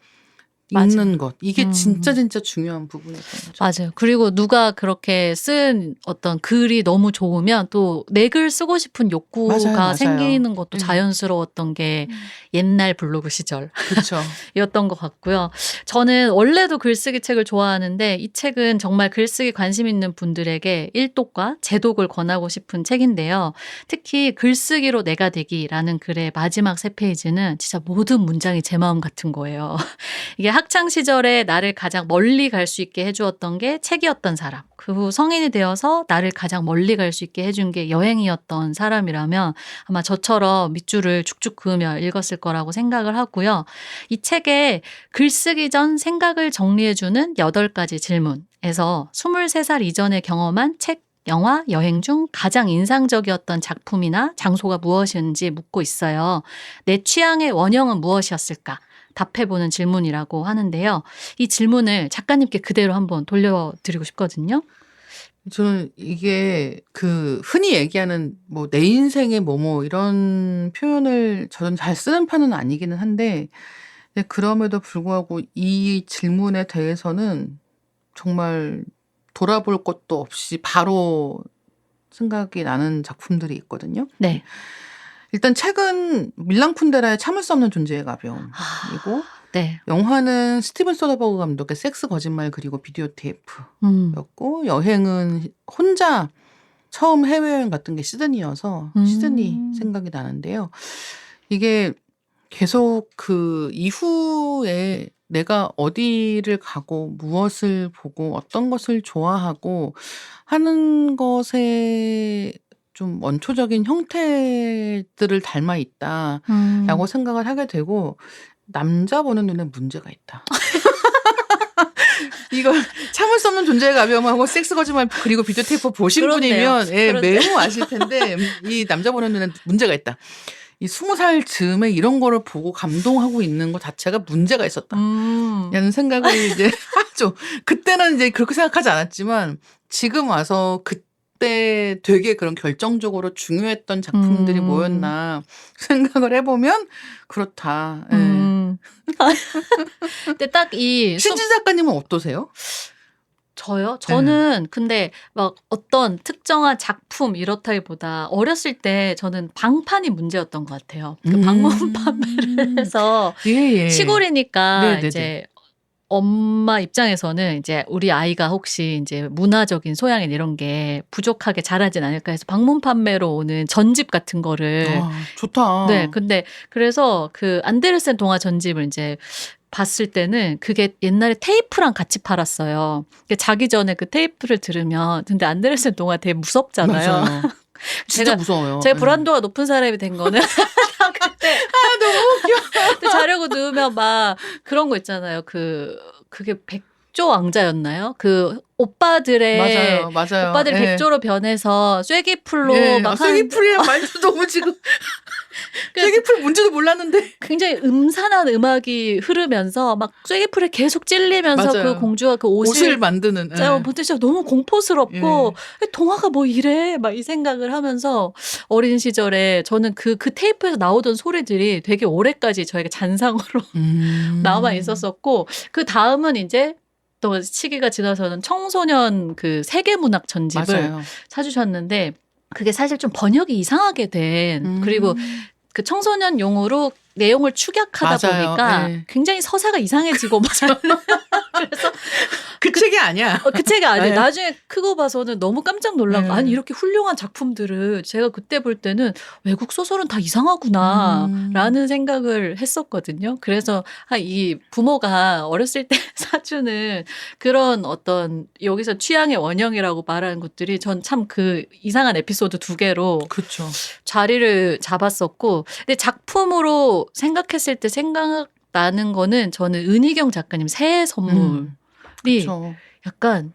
읽는 것. 이게 진짜 중요한 부분이었던 거죠. 맞아요. 그리고 누가 그렇게 쓴 어떤 글이 너무 좋으면 또 내 글 쓰고 싶은 욕구가 맞아요. 생기는 것도 네. 자연스러웠던 게 옛날 블로그 시절. 그렇죠. 였던 것 같고요. 저는 원래도 글쓰기 책을 좋아하는데 이 책은 정말 글쓰기 관심 있는 분들에게 일독과 재독을 권하고 싶은 책인데요. 특히 글쓰기로 내가 되기라는 글의 마지막 3페이지는 진짜 모든 문장이 제 마음 같은 거예요. 이게 학창 시절에 나를 가장 멀리 갈 수 있게 해주었던 게 책이었던 사람. 그 후 성인이 되어서 나를 가장 멀리 갈 수 있게 해준 게 여행이었던 사람이라면 아마 저처럼 밑줄을 쭉쭉 그으며 읽었을 거라고 생각을 하고요. 이 책에 글쓰기 전 생각을 정리해주는 8가지 질문에서 23살 이전에 경험한 책, 영화, 여행 중 가장 인상적이었던 작품이나 장소가 무엇인지 묻고 있어요. 내 취향의 원형은 무엇이었을까? 답해보는 질문이라고 하는데요. 이 질문을 작가님께 그대로 한번 돌려드리고 싶거든요. 저는 이게 그 흔히 얘기하는 뭐 내 인생의 뭐뭐 이런 표현을 저는 잘 쓰는 편은 아니기는 한데 그럼에도 불구하고 이 질문에 대해서는 정말 돌아볼 것도 없이 바로 생각이 나는 작품들이 있거든요. 네. 일단 책은 밀랑 쿤데라의 참을 수 없는 존재의 가벼움이고 네. 영화는 스티븐 소더버그 감독의 섹스 거짓말 그리고 비디오 테이프였고 여행은 혼자 처음 해외여행 갔던 게 시드니여서 시드니 생각이 나는데요. 이게 계속 그 이후에 내가 어디를 가고 무엇을 보고 어떤 것을 좋아하고 하는 것에 좀 원초적인 형태들을 닮아 있다라고 생각을 하게 되고 남자 보는 눈에 문제가 있다. 이거 참을 수 없는 존재의 가벼움하고 섹스 거짓말 그리고 비디오 테이프 보신 그렇네요. 분이면 예, 매우 아실 텐데 이 남자 보는 눈에 문제가 있다. 이 20살 즈음에 이런 거를 보고 감동하고 있는 것 자체가 문제가 있었다. 라는 생각을 이제 하죠. 그때는 이제 그렇게 생각하지 않았지만 지금 와서 그때 되게 그런 결정적으로 중요했던 작품들이 뭐였나 생각을 해보면 그렇다. 예. 근데 딱 신지 작가님은 어떠세요? 저요? 저는 근데 막 어떤 특정한 작품 이렇다기보다 어렸을 때 저는 방판이 문제였던 것 같아요. 그 방문 판매를 해서 예. 시골이니까 네네네. 이제 엄마 입장에서는 이제 우리 아이가 혹시 이제 문화적인 소양이나 이런 게 부족하게 자라진 않을까 해서 방문 판매로 오는 전집 같은 거를 아, 좋다. 네, 근데 그래서 그 안데르센 동화 전집을 이제 봤을 때는 그게 옛날에 테이프랑 같이 팔았어요. 그러니까 자기 전에 그 테이프를 들으면 근데 안데르센 동화 되게 무섭잖아요. 맞아요. 진짜 무서워요. 제가 불안도가 높은 사람이 된 거는 그때 너무 웃겨. 그때 자려고 누우면 막 그런 거 있잖아요. 그게 백조 왕자였나요? 그 오빠들의 맞아요. 오빠들이 예. 백조로 변해서 쐐기풀로 예. 막 쐐기풀이란 말도 너무 지금 쐐기풀 뭔지도 몰랐는데 굉장히 음산한 음악이 흐르면서 막 쐐기풀에 계속 찔리면서 맞아요. 그 공주가 그 옷을 만드는. 짜요. 보통 진짜 너무 공포스럽고 동화가 뭐 이래 막 이 생각을 하면서 어린 시절에 저는 그 테이프에서 나오던 소리들이 되게 오래까지 저에게 잔상으로 남아 있었었고 그 다음은 이제 또 시기가 지나서는 청소년 그 세계문학 전집을 맞아요. 사주셨는데 그게 사실 좀 번역이 이상하게 된 그리고 그 청소년용으로 내용을 축약하다 맞아요. 보니까 예. 굉장히 서사가 이상해지고 그래서 그 책이 아니야. 그 책이 아니에요. 네. 나중에 크고 봐서는 너무 깜짝 놀란 거. 아니 이렇게 훌륭한 작품들을 제가 그때 볼 때는 외국 소설은 다 이상하구나라는 생각을 했었거든요. 그래서 이 부모가 어렸을 때 사주는 그런 어떤 여기서 취향의 원형이라고 말하는 것들이 전 참 그 이상한 에피소드 2개로 그렇죠. 자리를 잡았었고 근데 작품으로 생각했을 때 생각나는 거는 저는 은희경 작가님 새해 선물이 그렇죠. 약간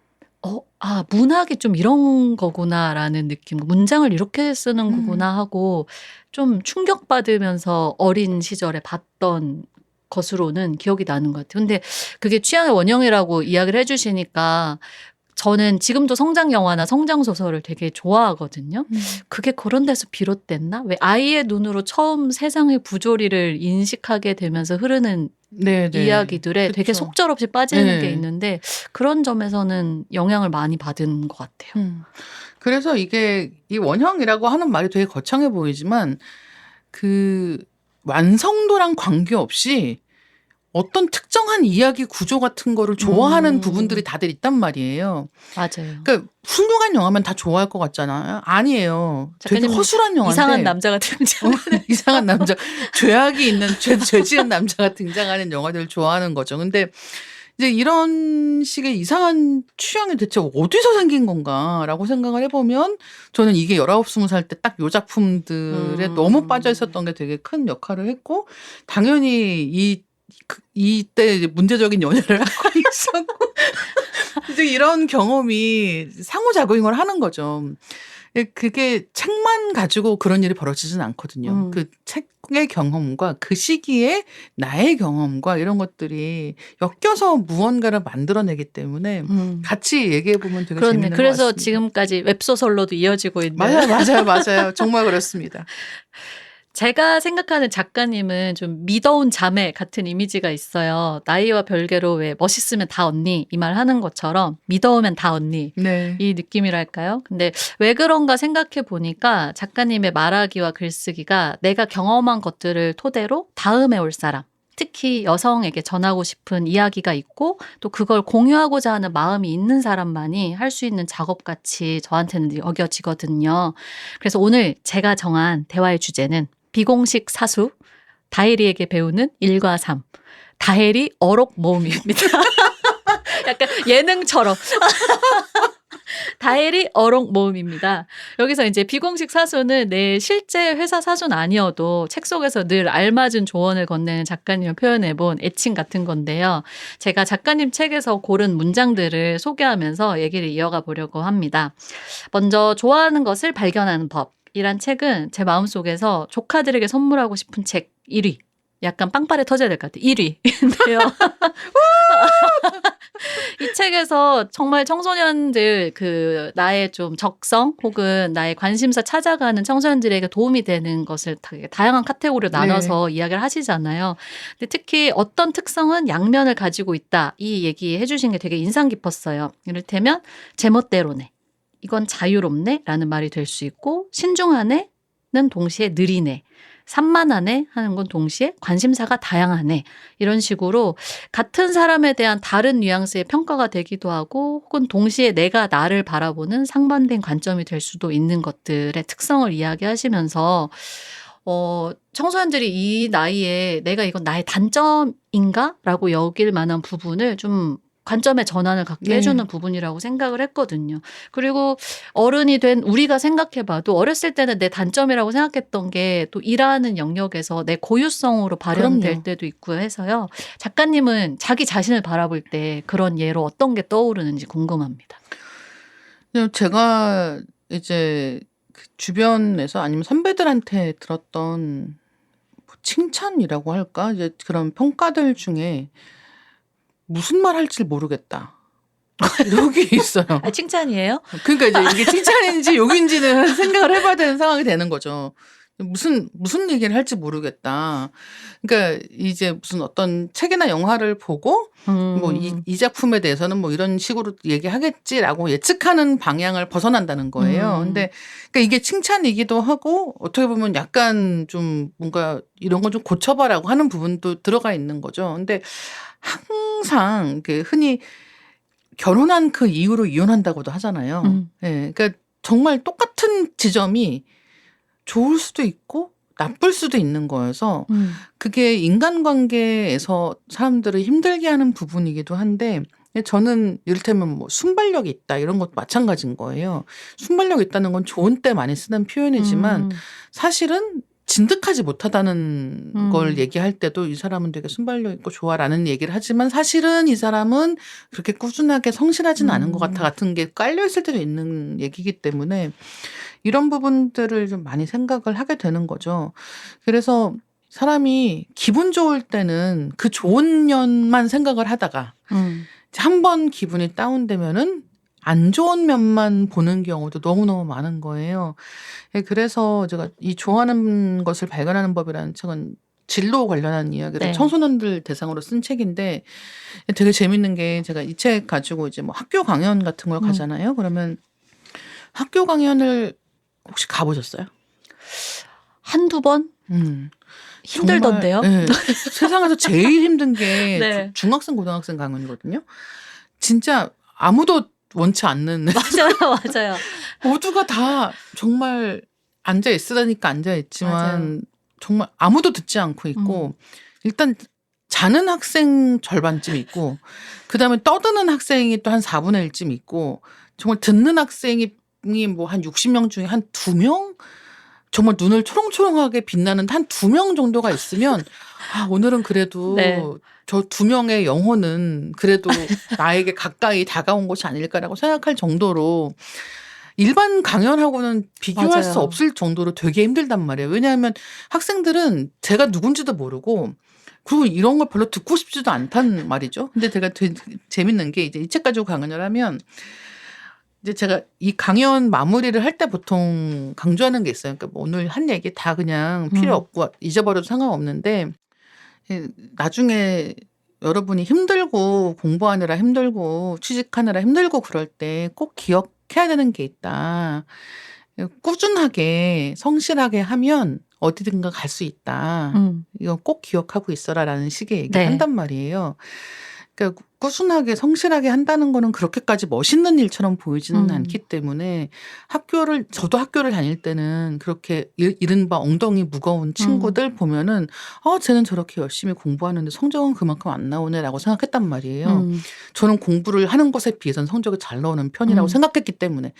문학이 좀 이런 거구나라는 느낌, 문장을 이렇게 쓰는 거구나 하고 좀 충격받으면서 어린 시절에 봤던 것으로는 기억이 나는 것 같아요. 근데 그게 취향의 원형이라고 이야기를 해주시니까 저는 지금도 성장 영화나 성장 소설을 되게 좋아하거든요. 그게 그런 데서 비롯됐나? 왜 아이의 눈으로 처음 세상의 부조리를 인식하게 되면서 흐르는 이야기들에 되게 그쵸. 속절없이 빠지는 네. 게 있는데 그런 점에서는 영향을 많이 받은 것 같아요. 그래서 이게 이 원형이라고 하는 말이 되게 거창해 보이지만 그 완성도랑 관계없이 어떤 특정한 이야기 구조 같은 거를 좋아하는 부분들이 다들 있단 말이에요. 맞아요. 그러니까 훌륭한 영화면 다 좋아할 것 같잖아요. 아니에요. 되게 작가님, 허술한 영화인데 이상한 남자가 등장하는 이상한 남자, 죄악이 있는 죄 지은 남자가 등장하는 영화들을 좋아하는 거죠. 근데 이제 이런 식의 이상한 취향이 대체 어디서 생긴 건가라고 생각을 해보면 저는 이게 19, 20살 때 딱 요 작품들에 너무 빠져 있었던 게 되게 큰 역할을 했고 당연히 이때 이제 문제적인 연애를 하고 있었고 이제 이런 경험이 상호작용을 하는 거죠. 그게 책만 가지고 그런 일이 벌어지진 않거든요. 그 책의 경험과 그 시기에 나의 경험과 이런 것들이 엮여서 무언가를 만들어내기 때문에 같이 얘기해 보면 되게 재밌는 것 그래서 같습니다. 지금까지 웹소설로도 이어지고 있는. 맞아요. 정말 그렇습니다. 제가 생각하는 작가님은 좀 미더운 자매 같은 이미지가 있어요. 나이와 별개로 왜 멋있으면 다 언니 이 말 하는 것처럼 미더우면 다 언니 네. 이 느낌이랄까요? 근데 왜 그런가 생각해 보니까 작가님의 말하기와 글쓰기가 내가 경험한 것들을 토대로 다음에 올 사람 특히 여성에게 전하고 싶은 이야기가 있고 또 그걸 공유하고자 하는 마음이 있는 사람만이 할 수 있는 작업같이 저한테는 여겨지거든요. 그래서 오늘 제가 정한 대화의 주제는 비공식 사수, 다혜리에게 배우는 일과 삶, 다혜리 어록 모음입니다. 약간 예능처럼. 다혜리 어록 모음입니다. 여기서 이제 비공식 사수는 내 실제 회사 사수는 아니어도 책 속에서 늘 알맞은 조언을 건네는 작가님을 표현해본 애칭 같은 건데요. 제가 작가님 책에서 고른 문장들을 소개하면서 얘기를 이어가 보려고 합니다. 먼저 좋아하는 것을 발견하는 법이란 책은 제 마음속에서 조카들에게 선물하고 싶은 책 1위. 약간 빵빠레 터져야 될 것 같아요. 1위인데요. 이 책에서 정말 청소년들 그 나의 좀 적성 혹은 나의 관심사 찾아가는 청소년들에게 도움이 되는 것을 다양한 카테고리로 나눠서 이야기를 하시잖아요. 근데 특히 어떤 특성은 양면을 가지고 있다. 이 얘기 해주신 게 되게 인상 깊었어요. 이를테면 제멋대로네. 이건 자유롭네 라는 말이 될 수 있고 신중하네는 동시에 느리네. 산만하네 하는 건 동시에 관심사가 다양하네. 이런 식으로 같은 사람에 대한 다른 뉘앙스의 평가가 되기도 하고 혹은 동시에 내가 나를 바라보는 상반된 관점이 될 수도 있는 것들의 특성을 이야기하시면서 청소년들이 이 나이에 내가 이건 나의 단점인가? 라고 여길 만한 부분을 좀 관점의 전환을 갖게 해주는 부분이라고 생각을 했거든요. 그리고 어른이 된 우리가 생각해봐도 어렸을 때는 내 단점이라고 생각했던 게 또 일하는 영역에서 내 고유성으로 발현될 그럼요. 때도 있고 해서요. 작가님은 자기 자신을 바라볼 때 그런 예로 어떤 게 떠오르는지 궁금합니다. 제가 이제 그 주변에서 아니면 선배들한테 들었던 뭐 칭찬이라고 할까? 이제 그런 평가들 중에 무슨 말 할지 모르겠다. 이런 게 있어요. 아, 칭찬이에요? 그러니까 이제 이게 칭찬인지 욕인지는 생각을 해봐야 되는 상황이 되는 거죠. 무슨 얘기를 할지 모르겠다. 그러니까 이제 무슨 어떤 책이나 영화를 보고 뭐 이 작품에 대해서는 뭐 이런 식으로 얘기하겠지라고 예측하는 방향을 벗어난다는 거예요. 근데 그러니까 이게 칭찬이기도 하고 어떻게 보면 약간 좀 뭔가 이런 거 좀 고쳐봐라고 하는 부분도 들어가 있는 거죠. 근데 항상 그 흔히 결혼한 그 이후로 이혼한다고도 하잖아요. 예. 그러니까 정말 똑같은 지점이 좋을 수도 있고 나쁠 수도 있는 거여서 그게 인간관계에서 사람들을 힘들게 하는 부분이기도 한데 저는 이를테면 뭐 순발력이 있다 이런 것도 마찬가지인 거예요. 순발력 있다는 건 좋은 때 많이 쓰는 표현이지만 사실은 진득하지 못하다는 걸 얘기할 때도 이 사람은 되게 순발력 있고 좋아라는 얘기를 하지만 사실은 이 사람은 그렇게 꾸준하게 성실하지는 않은 것 같아 같은 게 깔려 있을 때도 있는 얘기이기 때문에 이런 부분들을 좀 많이 생각을 하게 되는 거죠. 그래서 사람이 기분 좋을 때는 그 좋은 면만 생각을 하다가 한 번 기분이 다운되면은 안 좋은 면만 보는 경우도 너무너무 많은 거예요. 그래서 제가 이 좋아하는 것을 발견하는 법이라는 책은 진로 관련한 이야기를 청소년들 대상으로 쓴 책인데 되게 재밌는 게 제가 이 책 가지고 이제 뭐 학교 강연 같은 걸 가잖아요. 그러면 학교 강연을 혹시 가보셨어요? 한두 번? 힘들던데요? 정말, 네, 세상에서 제일 힘든 게 네. 중학생, 고등학생 강연이거든요. 진짜 아무도 원치 않는 맞아요. 모두가 다 정말 앉아 있으라니까 앉아 있지만 정말 아무도 듣지 않고 있고 일단 자는 학생 절반쯤 있고 그다음에 떠드는 학생이 또 한 4분의 1쯤 있고 정말 듣는 학생이 뭐 한 60명 중에 한 2명 정말 눈을 초롱초롱하게 빛나는 한 2명 정도가 있으면 아 오늘은 그래도 저 2명의 영혼은 그래도 나에게 가까이 다가온 것이 아닐까라고 생각할 정도로 일반 강연하고는 비교할 수 없을 정도로 되게 힘들단 말이에요. 왜냐하면 학생들은 제가 누군지도 모르고 그리고 이런 걸 별로 듣고 싶지도 않단 말이죠. 근데 제가 되게 재밌는 게 이제 이 책 가지고 강연을 하면 이제 제가 이 강연 마무리를 할 때 보통 강조하는 게 있어요. 그러니까 뭐 오늘 한 얘기 다 그냥 필요 없고 잊어버려도 상관없는데 나중에 여러분이 힘들고 공부하느라 힘들고 취직하느라 힘들고 그럴 때 꼭 기억해야 되는 게 있다. 꾸준하게 성실하게 하면 어디든가 갈 수 있다. 이건 꼭 기억하고 있어라라는 식의 얘기를 네. 한단 말이에요. 그러니까 꾸준하게 성실하게 한다는 거는 그렇게까지 멋있는 일처럼 보이지는 않기 때문에 저도 학교를 다닐 때는 그렇게 이른바 엉덩이 무거운 친구들 보면은 쟤는 저렇게 열심히 공부하는데 성적은 그만큼 안 나오네라고 생각했단 말이에요. 저는 공부를 하는 것에 비해서는 성적이 잘 나오는 편이라고 생각했기 때문에.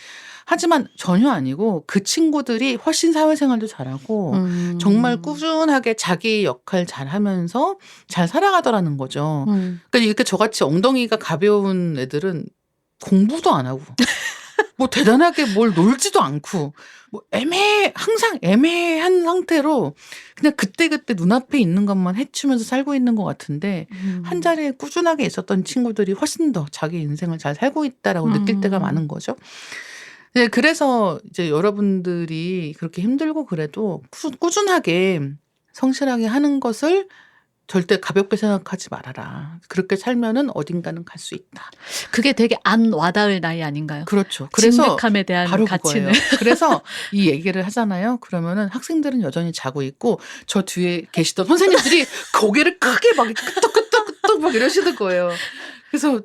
하지만 전혀 아니고 그 친구들이 훨씬 사회생활도 잘하고 정말 꾸준하게 자기 역할 잘하면서 잘 살아가더라는 거죠. 그러니까 이렇게 저같이 엉덩이가 가벼운 애들은 공부도 안 하고 뭐 대단하게 뭘 놀지도 않고 뭐 항상 애매한 상태로 그냥 그때그때 눈앞에 있는 것만 헤치면서 살고 있는 것 같은데 한 자리에 꾸준하게 있었던 친구들이 훨씬 더 자기 인생을 잘 살고 있다라고 느낄 때가 많은 거죠. 네, 그래서 이제 여러분들이 그렇게 힘들고 그래도 꾸준하게 성실하게 하는 것을 절대 가볍게 생각하지 말아라. 그렇게 살면은 어딘가는 갈 수 있다. 그게 되게 안 와닿을 나이 아닌가요? 그렇죠. 그래서 진득함에 대한 바로 가치는. 그거예요. 그래서 이 얘기를 하잖아요. 그러면은 학생들은 여전히 자고 있고 저 뒤에 계시던 선생님들이 고개를 크게 막 끄덕끄덕끄덕 막 이러시는 거예요. 그래서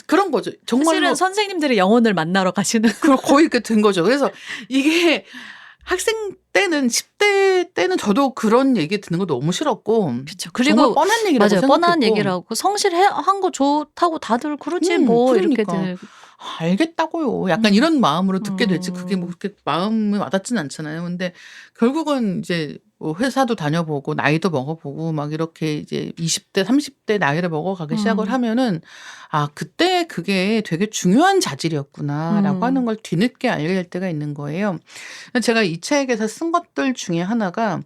그런 거죠. 정말로 사실은 선생님들의 영혼을 만나러 가시는. 거의 그렇게 된 거죠. 그래서 이게 학생 때는 10대 때는 저도 그런 얘기 듣는 거 너무 싫었고 그렇죠. 정말 그리고 뻔한 얘기라고 맞아요. 생각했고 뻔한 얘기라고 성실한 거 좋다고 다들 그러지 뭐 그러니까. 이렇게들. 알겠다고요. 약간 이런 마음으로 듣게 되지 그게 뭐 음. 그렇게 마음에 와닿지는 않잖아요. 근데 결국은 이제 뭐 회사도 다녀보고 나이도 먹어보고 막 이렇게 이제 20대 30대 나이를 먹어가기 시작을 하면은 그때 그게 되게 중요한 자질이었구나라고 하는 걸 뒤늦게 알게 될 때가 있는 거예요. 제가 이 책에서 쓴 것들 중에 하나가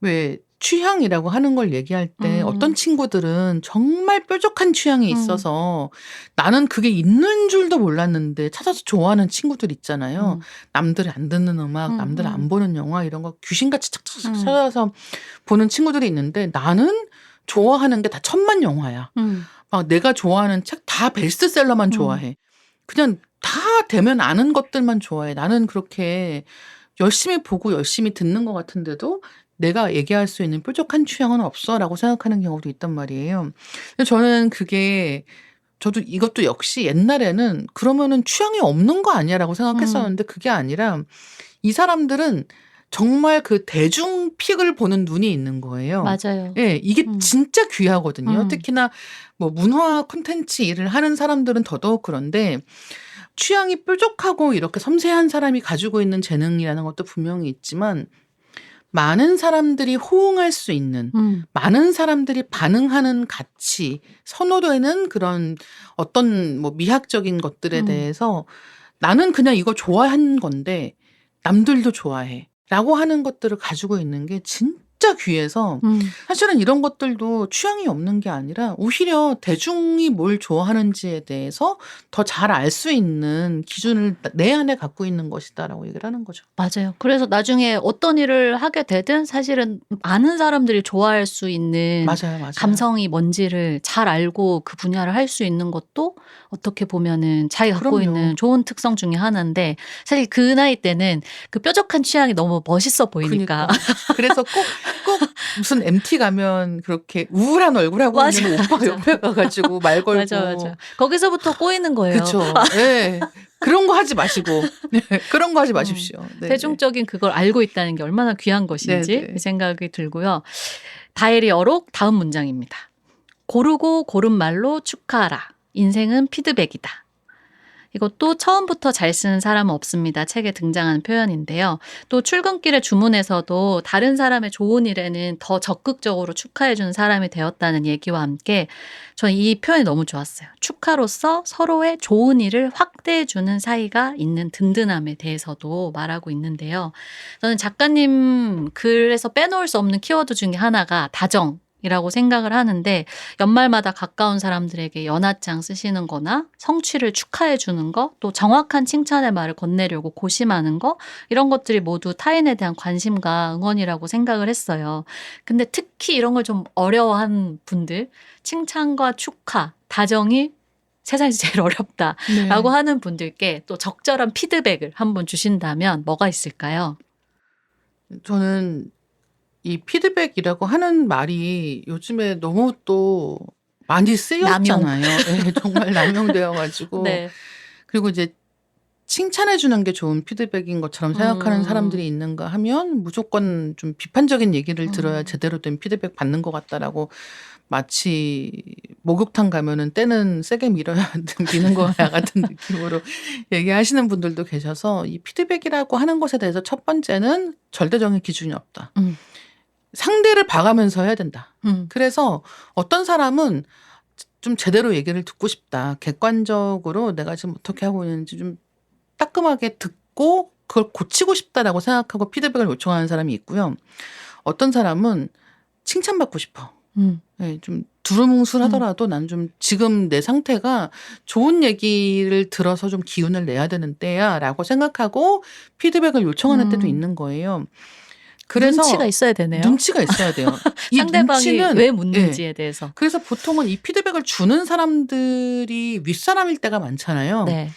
왜 취향이라고 하는 걸 얘기할 때 어떤 친구들은 정말 뾰족한 취향이 있어서 나는 그게 있는 줄도 몰랐는데 찾아서 좋아하는 친구들 있잖아요. 남들이 안 듣는 음악, 남들이 안 보는 영화 이런 거 귀신같이 착착 찾아서 보는 친구들이 있는데 나는 좋아하는 게 다 천만 영화야. 막 내가 좋아하는 책 다 베스트셀러만 좋아해. 그냥 다 되면 아는 것들만 좋아해. 나는 그렇게 열심히 보고 열심히 듣는 것 같은데도 내가 얘기할 수 있는 뾰족한 취향은 없어라고 생각하는 경우도 있단 말이에요. 근데 저는 저도 이것도 역시 옛날에는 그러면은 취향이 없는 거 아니야라고 생각했었는데 그게 아니라 이 사람들은 정말 그 대중 픽을 보는 눈이 있는 거예요. 맞아요. 예, 이게 진짜 귀하거든요. 음. 특히나 뭐 문화 콘텐츠 일을 하는 사람들은 더더욱 그런데 취향이 뾰족하고 이렇게 섬세한 사람이 가지고 있는 재능이라는 것도 분명히 있지만 많은 사람들이 호응할 수 있는 많은 사람들이 반응하는 가치, 선호되는 그런 어떤 뭐 미학적인 것들에 대해서 나는 그냥 이거 좋아한 건데 남들도 좋아해 라고 하는 것들을 가지고 있는 게 진짜 귀해서 사실은 이런 것들도 취향이 없는 게 아니라 오히려 대중이 뭘 좋아하는지에 대해서 더 잘 알 수 있는 기준을 내 안에 갖고 있는 것이다라고 얘기를 하는 거죠. 맞아요. 그래서 나중에 어떤 일을 하게 되든 사실은 많은 사람들이 좋아할 수 있는 맞아요. 감성이 뭔지를 잘 알고 그 분야를 할 수 있는 것도 어떻게 보면은 자기가 갖고 그럼요. 있는 좋은 특성 중에 하나인데 사실 그 나이 때는 그 뾰족한 취향이 너무 멋있어 보이니까. 그래서 꼭 무슨 MT 가면 그렇게 우울한 얼굴하고 맞아, 있는 오빠가 옆에 가가지고 말 걸고. 맞아. 거기서부터 꼬이는 거예요. 그렇죠. 네. 그런 거 하지 마시고. 그런 거 하지 마십시오. 네. 대중적인 그걸 알고 있다는 게 얼마나 귀한 것인지 네네. 이 생각이 들고요. 다혜리 어록 다음 문장입니다. 고르고 고른 말로 축하하라. 인생은 피드백이다. 이것도 처음부터 잘 쓰는 사람은 없습니다. 책에 등장하는 표현인데요. 또 출근길의 주문에서도 다른 사람의 좋은 일에는 더 적극적으로 축하해주는 사람이 되었다는 얘기와 함께 저는 이 표현이 너무 좋았어요. 축하로서 서로의 좋은 일을 확대해주는 사이가 있는 든든함에 대해서도 말하고 있는데요. 저는 작가님 글에서 빼놓을 수 없는 키워드 중에 하나가 다정. 이라고 생각을 하는데 연말마다 가까운 사람들에게 연하장 쓰시는 거나 성취를 축하해 주는 거, 또 정확한 칭찬의 말을 건네려고 고심하는 거 이런 것들이 모두 타인에 대한 관심과 응원이라고 생각을 했어요. 근데 특히 이런 걸 좀 어려워하는 분들 칭찬과 축하, 다정이 세상에서 제일 어렵다라고 하는 분들께 또 적절한 피드백을 한번 주신다면 뭐가 있을까요? 저는 이 피드백이라고 하는 말이 요즘에 너무 또 많이 쓰였잖아요. 네, 정말 남용되어 가지고 네. 그리고 이제 칭찬해 주는 게 좋은 피드백인 것처럼 생각하는 사람들이 있는가 하면 무조건 좀 비판적인 얘기를 들어야 제대로 된 피드백 받는 것 같다라고 마치 목욕탕 가면은 때는 세게 밀어야 미는 거야 같은 느낌으로 얘기하시는 분들도 계셔서 이 피드백이라고 하는 것에 대해서 첫 번째는 절대적인 기준이 없다. 상대를 봐가면서 해야 된다. 그래서 어떤 사람은 좀 제대로 얘기를 듣고 싶다. 객관적으로 내가 지금 어떻게 하고 있는지 좀 따끔하게 듣고 그걸 고치고 싶다라고 생각하고 피드백을 요청하는 사람이 있고요. 어떤 사람은 칭찬받고 싶어. 네, 좀 두루뭉술하더라도 난 좀 지금 내 상태가 좋은 얘기를 들어서 좀 기운을 내야 되는 때야라고 생각하고 피드백을 요청하는 때도 있는 거예요. 그래서 눈치가 있어야 되네요. 눈치가 있어야 돼요. 이 상대방이 눈치는 왜 묻는지에 대해서. 그래서 보통은 이 피드백을 주는 사람들이 윗사람일 때가 많잖아요. 네.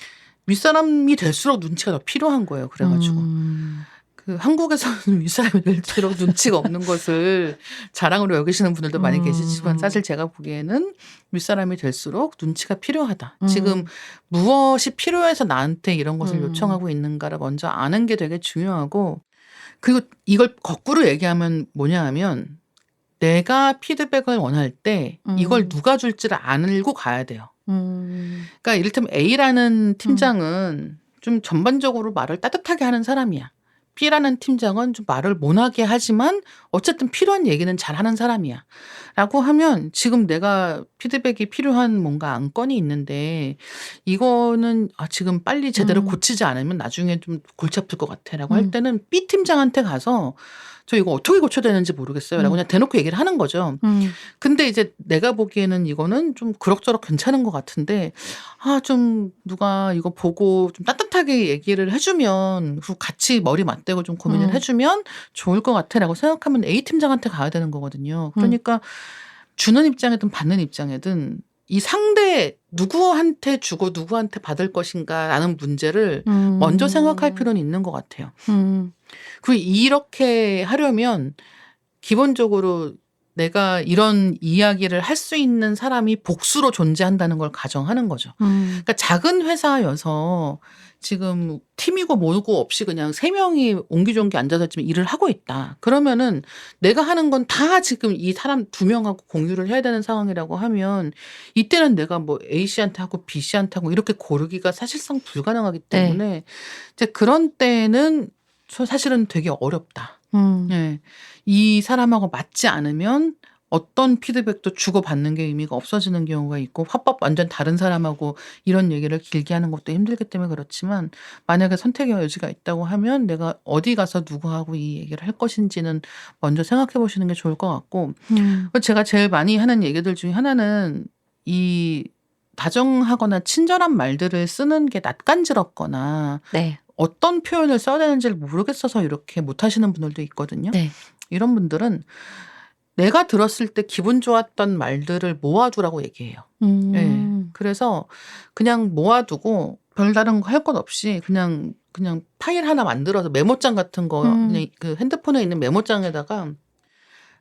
윗사람이 될수록 눈치가 더 필요한 거예요. 그래가지고 그 한국에서는 윗사람이 될수록 눈치가 없는 것을 자랑으로 여기시는 분들도 많이 계시지만 사실 제가 보기에는 윗사람이 될수록 눈치가 필요하다. 지금 무엇이 필요해서 나한테 이런 것을 요청하고 있는가를 먼저 아는 게 되게 중요하고 그리고 이걸 거꾸로 얘기하면 뭐냐 하면 내가 피드백을 원할 때 이걸 누가 줄지를 알고 가야 돼요. 그러니까 이를테면 A라는 팀장은 좀 전반적으로 말을 따뜻하게 하는 사람이야. B라는 팀장은 좀 말을 모나게 하지만 어쨌든 필요한 얘기는 잘하는 사람이야. 라고 하면 지금 내가 피드백이 필요한 뭔가 안건이 있는데 이거는 지금 빨리 제대로 고치지 않으면 나중에 좀 골치 아플 것 같아. 라고 할 때는 B 팀장한테 가서 저 이거 어떻게 고쳐야 되는지 모르겠어요. 라고 그냥 대놓고 얘기를 하는 거죠. 근데 이제 내가 보기에는 이거는 좀 그럭저럭 괜찮은 것 같은데 좀 누가 이거 보고 좀 따뜻하게 얘기를 해주면 그리고 같이 머리 맞대고 좀 고민을 해주면 좋을 것 같아라고 생각하면 A 팀장한테 가야 되는 거거든요. 그러니까 주는 입장이든 받는 입장이든 이 상대 누구한테 주고 누구한테 받을 것인가라는 문제를 먼저 생각할 필요는 있는 것 같아요. 그리고 이렇게 하려면 기본적으로 내가 이런 이야기를 할 수 있는 사람이 복수로 존재한다는 걸 가정하는 거죠. 그러니까 작은 회사여서 지금 팀이고 뭐고 없이 그냥 3명이 옹기종기 앉아서 지금 일을 하고 있다. 그러면은 내가 하는 건 다 지금 이 사람 2명하고 공유를 해야 되는 상황이라고 하면 이때는 내가 뭐 A씨한테 하고 B씨한테 하고 이렇게 고르기가 사실상 불가능하기 때문에 이제 그런 때는 사실은 되게 어렵다. 네. 이 사람하고 맞지 않으면 어떤 피드백도 주고받는 게 의미가 없어지는 경우가 있고 화법 완전 다른 사람하고 이런 얘기를 길게 하는 것도 힘들기 때문에 그렇지만 만약에 선택의 여지가 있다고 하면 내가 어디 가서 누구하고 이 얘기를 할 것인지는 먼저 생각해 보시는 게 좋을 것 같고 제가 제일 많이 하는 얘기들 중에 하나는 이 다정하거나 친절한 말들을 쓰는 게 낯간지럽거나 네. 어떤 표현을 써야 되는지를 모르겠어서 이렇게 못하시는 분들도 있거든요. 네. 이런 분들은 내가 들었을 때 기분 좋았던 말들을 모아두라고 얘기해요. 네. 그래서 그냥 모아두고 별다른 거 할 것 없이 그냥 파일 하나 만들어서 메모장 같은 거 그냥 그 핸드폰에 있는 메모장에다가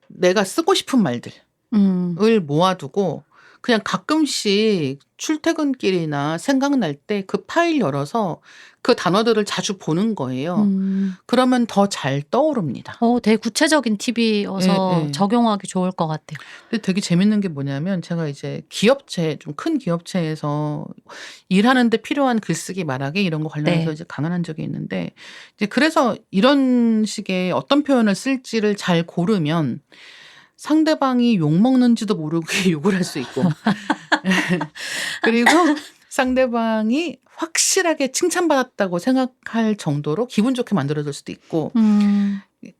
내가 쓰고 싶은 말들을 모아두고 그냥 가끔씩 출퇴근길이나 생각날 때 그 파일 열어서 그 단어들을 자주 보는 거예요. 그러면 더 잘 떠오릅니다. 되게 구체적인 팁이어서 적용하기 좋을 것 같아요. 근데 되게 재밌는 게 뭐냐면 제가 이제 기업체 좀 큰 기업체에서 일하는데 필요한 글쓰기 말하기 이런 거 관련해서 이제 강연한 적이 있는데 이제 그래서 이런 식의 어떤 표현을 쓸지를 잘 고르면 상대방이 욕먹는지도 모르게 욕을 할 수 있고 그리고 상대방이 확실하게 칭찬받았다고 생각할 정도로 기분 좋게 만들어줄 수도 있고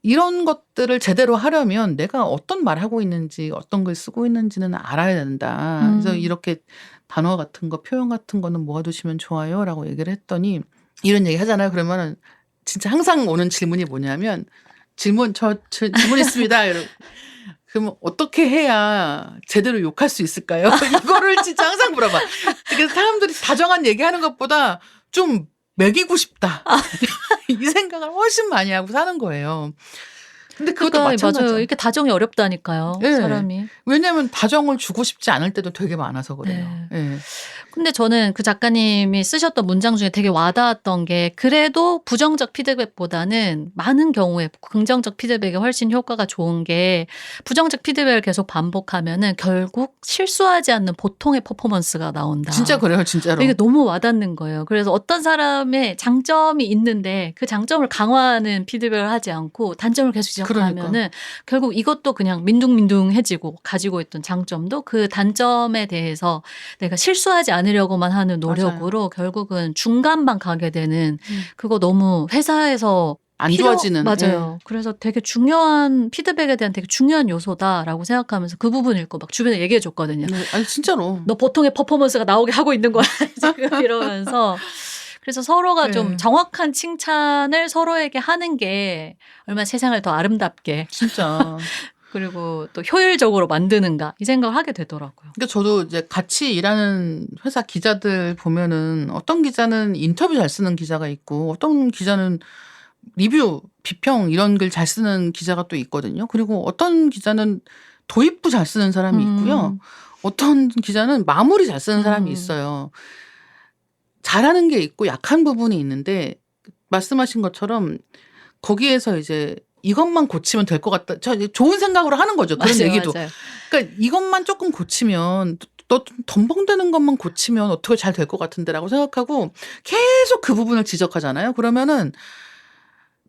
이런 것들을 제대로 하려면 내가 어떤 말 하고 있는지 어떤 글 쓰고 있는지는 알아야 된다. 그래서 이렇게 단어 같은 거 표현 같은 거는 모아두시면 좋아요 라고 얘기를 했더니 이런 얘기 하잖아요. 그러면은 진짜 항상 오는 질문이 뭐냐면 질문 있습니다. 그러면 어떻게 해야 제대로 욕할 수 있을까요? 이거를 진짜 항상 물어봐. 그래서 사람들이 다정한 얘기하는 것보다 좀 먹이고 싶다. 이 생각을 훨씬 많이 하고 사는 거예요. 근데 그것도 그러니까 맞아요. 마찬가지야. 이렇게 다정이 어렵다니까요. 예. 사람이. 왜냐하면 다정을 주고 싶지 않을 때도 되게 많아서 그래요. 네. 예. 근데 저는 그 작가님이 쓰셨던 문장 중에 되게 와닿았던 게 그래도 부정적 피드백보다는 많은 경우에 긍정적 피드백이 훨씬 효과가 좋은 게 부정적 피드백을 계속 반복하면은 결국 실수하지 않는 보통의 퍼포먼스가 나온다. 진짜 그래요, 진짜로. 이게 너무 와닿는 거예요. 그래서 어떤 사람의 장점이 있는데 그 장점을 강화하는 피드백을 하지 않고 단점을 계속 지적하면은 결국 이것도 그냥 민둥민둥해지고 가지고 있던 장점도 그 단점에 대해서 내가 실수하지 않으려고만 하는 노력으로 결국은 중간만 가게 되는 그거 너무 회사에서 안 좋아지는. 맞아요. 예. 그래서 되게 중요한 피드백에 대한 되게 중요한 요소다라고 생각하면서 그 부분 읽고 막 주변에 얘기해 줬거든요. 네. 아니 진짜로. 너 보통의 퍼포먼스가 나오게 하고 있는 거야 지금 이러면서. 그래서 서로가 네. 좀 정확한 칭찬을 서로에게 하는 게 얼마나 세상을 더 아름답게 진짜. 그리고 또 효율적으로 만드는가 이 생각을 하게 되더라고요. 그러니까 저도 이제 같이 일하는 회사 기자들 보면은 어떤 기자는 인터뷰 잘 쓰는 기자가 있고 어떤 기자는 리뷰, 비평 이런 글 잘 쓰는 기자가 또 있거든요. 그리고 어떤 기자는 도입부 잘 쓰는 사람이 있고요. 어떤 기자는 마무리 잘 쓰는 사람이 있어요. 잘하는 게 있고 약한 부분이 있는데 말씀하신 것처럼 거기에서 이제 이것만 고치면 될 것 같다. 저 좋은 생각으로 하는 거죠. 그런 맞아요, 얘기도. 맞아요. 그러니까 이것만 조금 고치면 너 덤벙대는 것만 고치면 어떻게 잘 될 것 같은데라고 생각하고 계속 그 부분을 지적하잖아요. 그러면은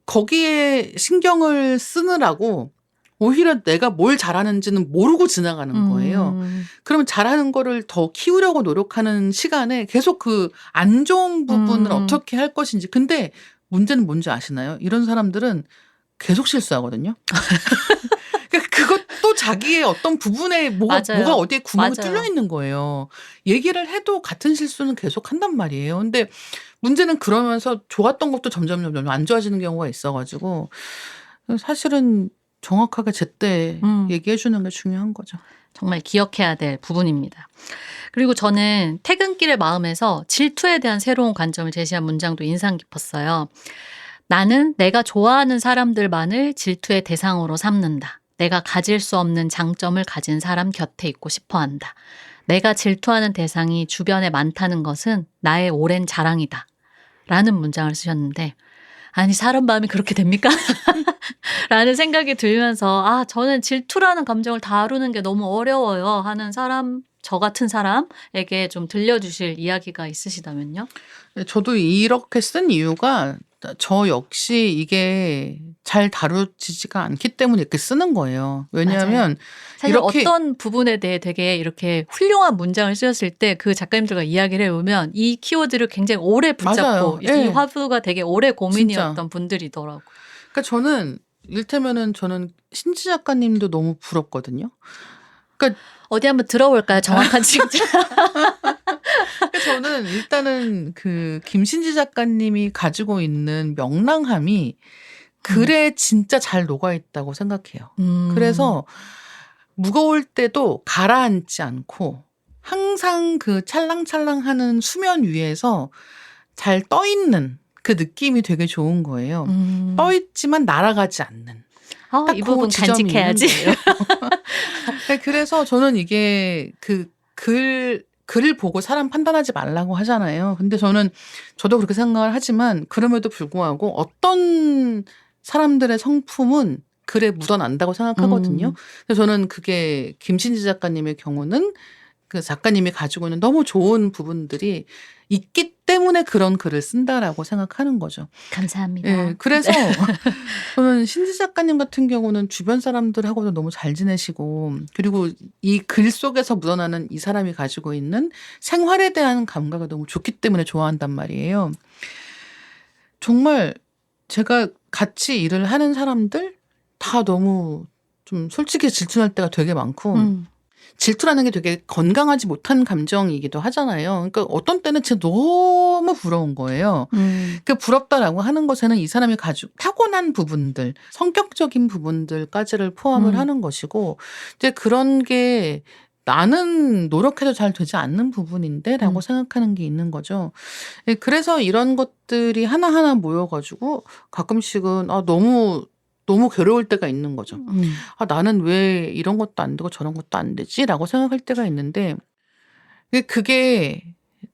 거기에 신경을 쓰느라고 오히려 내가 뭘 잘하는지는 모르고 지나가는 거예요. 그러면 잘하는 거를 더 키우려고 노력하는 시간에 계속 그 안 좋은 부분을 어떻게 할 것인지. 근데 문제는 뭔지 아시나요? 이런 사람들은 계속 실수하거든요. 그러니까 그것도 자기의 어떤 부분에 뭐가 어디에 구멍이 뚫려 있는 거예요. 얘기를 해도 같은 실수는 계속 한단 말이에요. 근데 문제는 그러면서 좋았던 것도 점점 안 좋아지는 경우가 있어가지고 사실은 정확하게 제때 얘기해 주는 게 중요한 거죠. 정말 기억해야 될 부분입니다. 그리고 저는 퇴근길의 마음에서 질투에 대한 새로운 관점을 제시한 문장도 인상 깊었어요. 나는 내가 좋아하는 사람들만을 질투의 대상으로 삼는다. 내가 가질 수 없는 장점을 가진 사람 곁에 있고 싶어 한다. 내가 질투하는 대상이 주변에 많다는 것은 나의 오랜 자랑이다. 라는 문장을 쓰셨는데 아니 사람 마음이 그렇게 됩니까? 라는 생각이 들면서 저는 질투라는 감정을 다루는 게 너무 어려워요 하는 사람 저 같은 사람에게 좀 들려주실 이야기가 있으시다면요? 저도 이렇게 쓴 이유가 저 역시 이게 잘 다루지지가 않기 때문에 이렇게 쓰는 거예요. 왜냐하면 사실 어떤 부분에 대해 되게 이렇게 훌륭한 문장을 쓰셨을 때 그 작가님들과 이야기를 해보면 이 키워드를 굉장히 오래 붙잡고 이 화두가 되게 오래 고민이었던 진짜. 분들이더라고요. 그러니까 저는 이를테면은 저는 신지 작가님도 너무 부럽거든요. 그러니까 어디 한번 들어볼까요? 정확한 칭찬. 저는 일단은 그 김신지 작가님이 가지고 있는 명랑함이 글에 진짜 잘 녹아있다고 생각해요. 그래서 무거울 때도 가라앉지 않고 항상 그 찰랑찰랑하는 수면 위에서 잘 떠있는 그 느낌이 되게 좋은 거예요. 떠있지만 날아가지 않는. 딱 이 부분 간직해야지. 그래서 저는 이게 그 글을 보고 사람 판단하지 말라고 하잖아요. 근데 저도 그렇게 생각을 하지만 그럼에도 불구하고 어떤 사람들의 성품은 글에 묻어난다고 생각하거든요. 그래서 저는 그게 김신지 작가님의 경우는 그 작가님이 가지고 있는 너무 좋은 부분들이 있기 때문에 그런 글을 쓴다라고 생각하는 거죠. 감사합니다. 네, 그래서 저는 신지 작가님 같은 경우는 주변 사람들하고도 너무 잘 지내시고 그리고 이 글 속에서 묻어나는 이 사람이 가지고 있는 생활에 대한 감각이 너무 좋기 때문에 좋아한단 말이에요. 정말 제가 같이 일을 하는 사람들 다 너무 좀 솔직히 질투날 때가 되게 많고 질투라는 게 되게 건강하지 못한 감정이기도 하잖아요. 그러니까 어떤 때는 진짜 너무 부러운 거예요. 그 부럽다라고 하는 것에는 이 사람이 가지고 타고난 부분들, 성격적인 부분들까지를 포함을 하는 것이고 이제 그런 게 나는 노력해도 잘 되지 않는 부분인데 라고 생각하는 게 있는 거죠. 그래서 이런 것들이 하나하나 모여가지고 가끔씩은 너무 너무 괴로울 때가 있는 거죠. 음. 나는 왜 이런 것도 안 되고 저런 것도 안 되지라고 생각할 때가 있는데 그게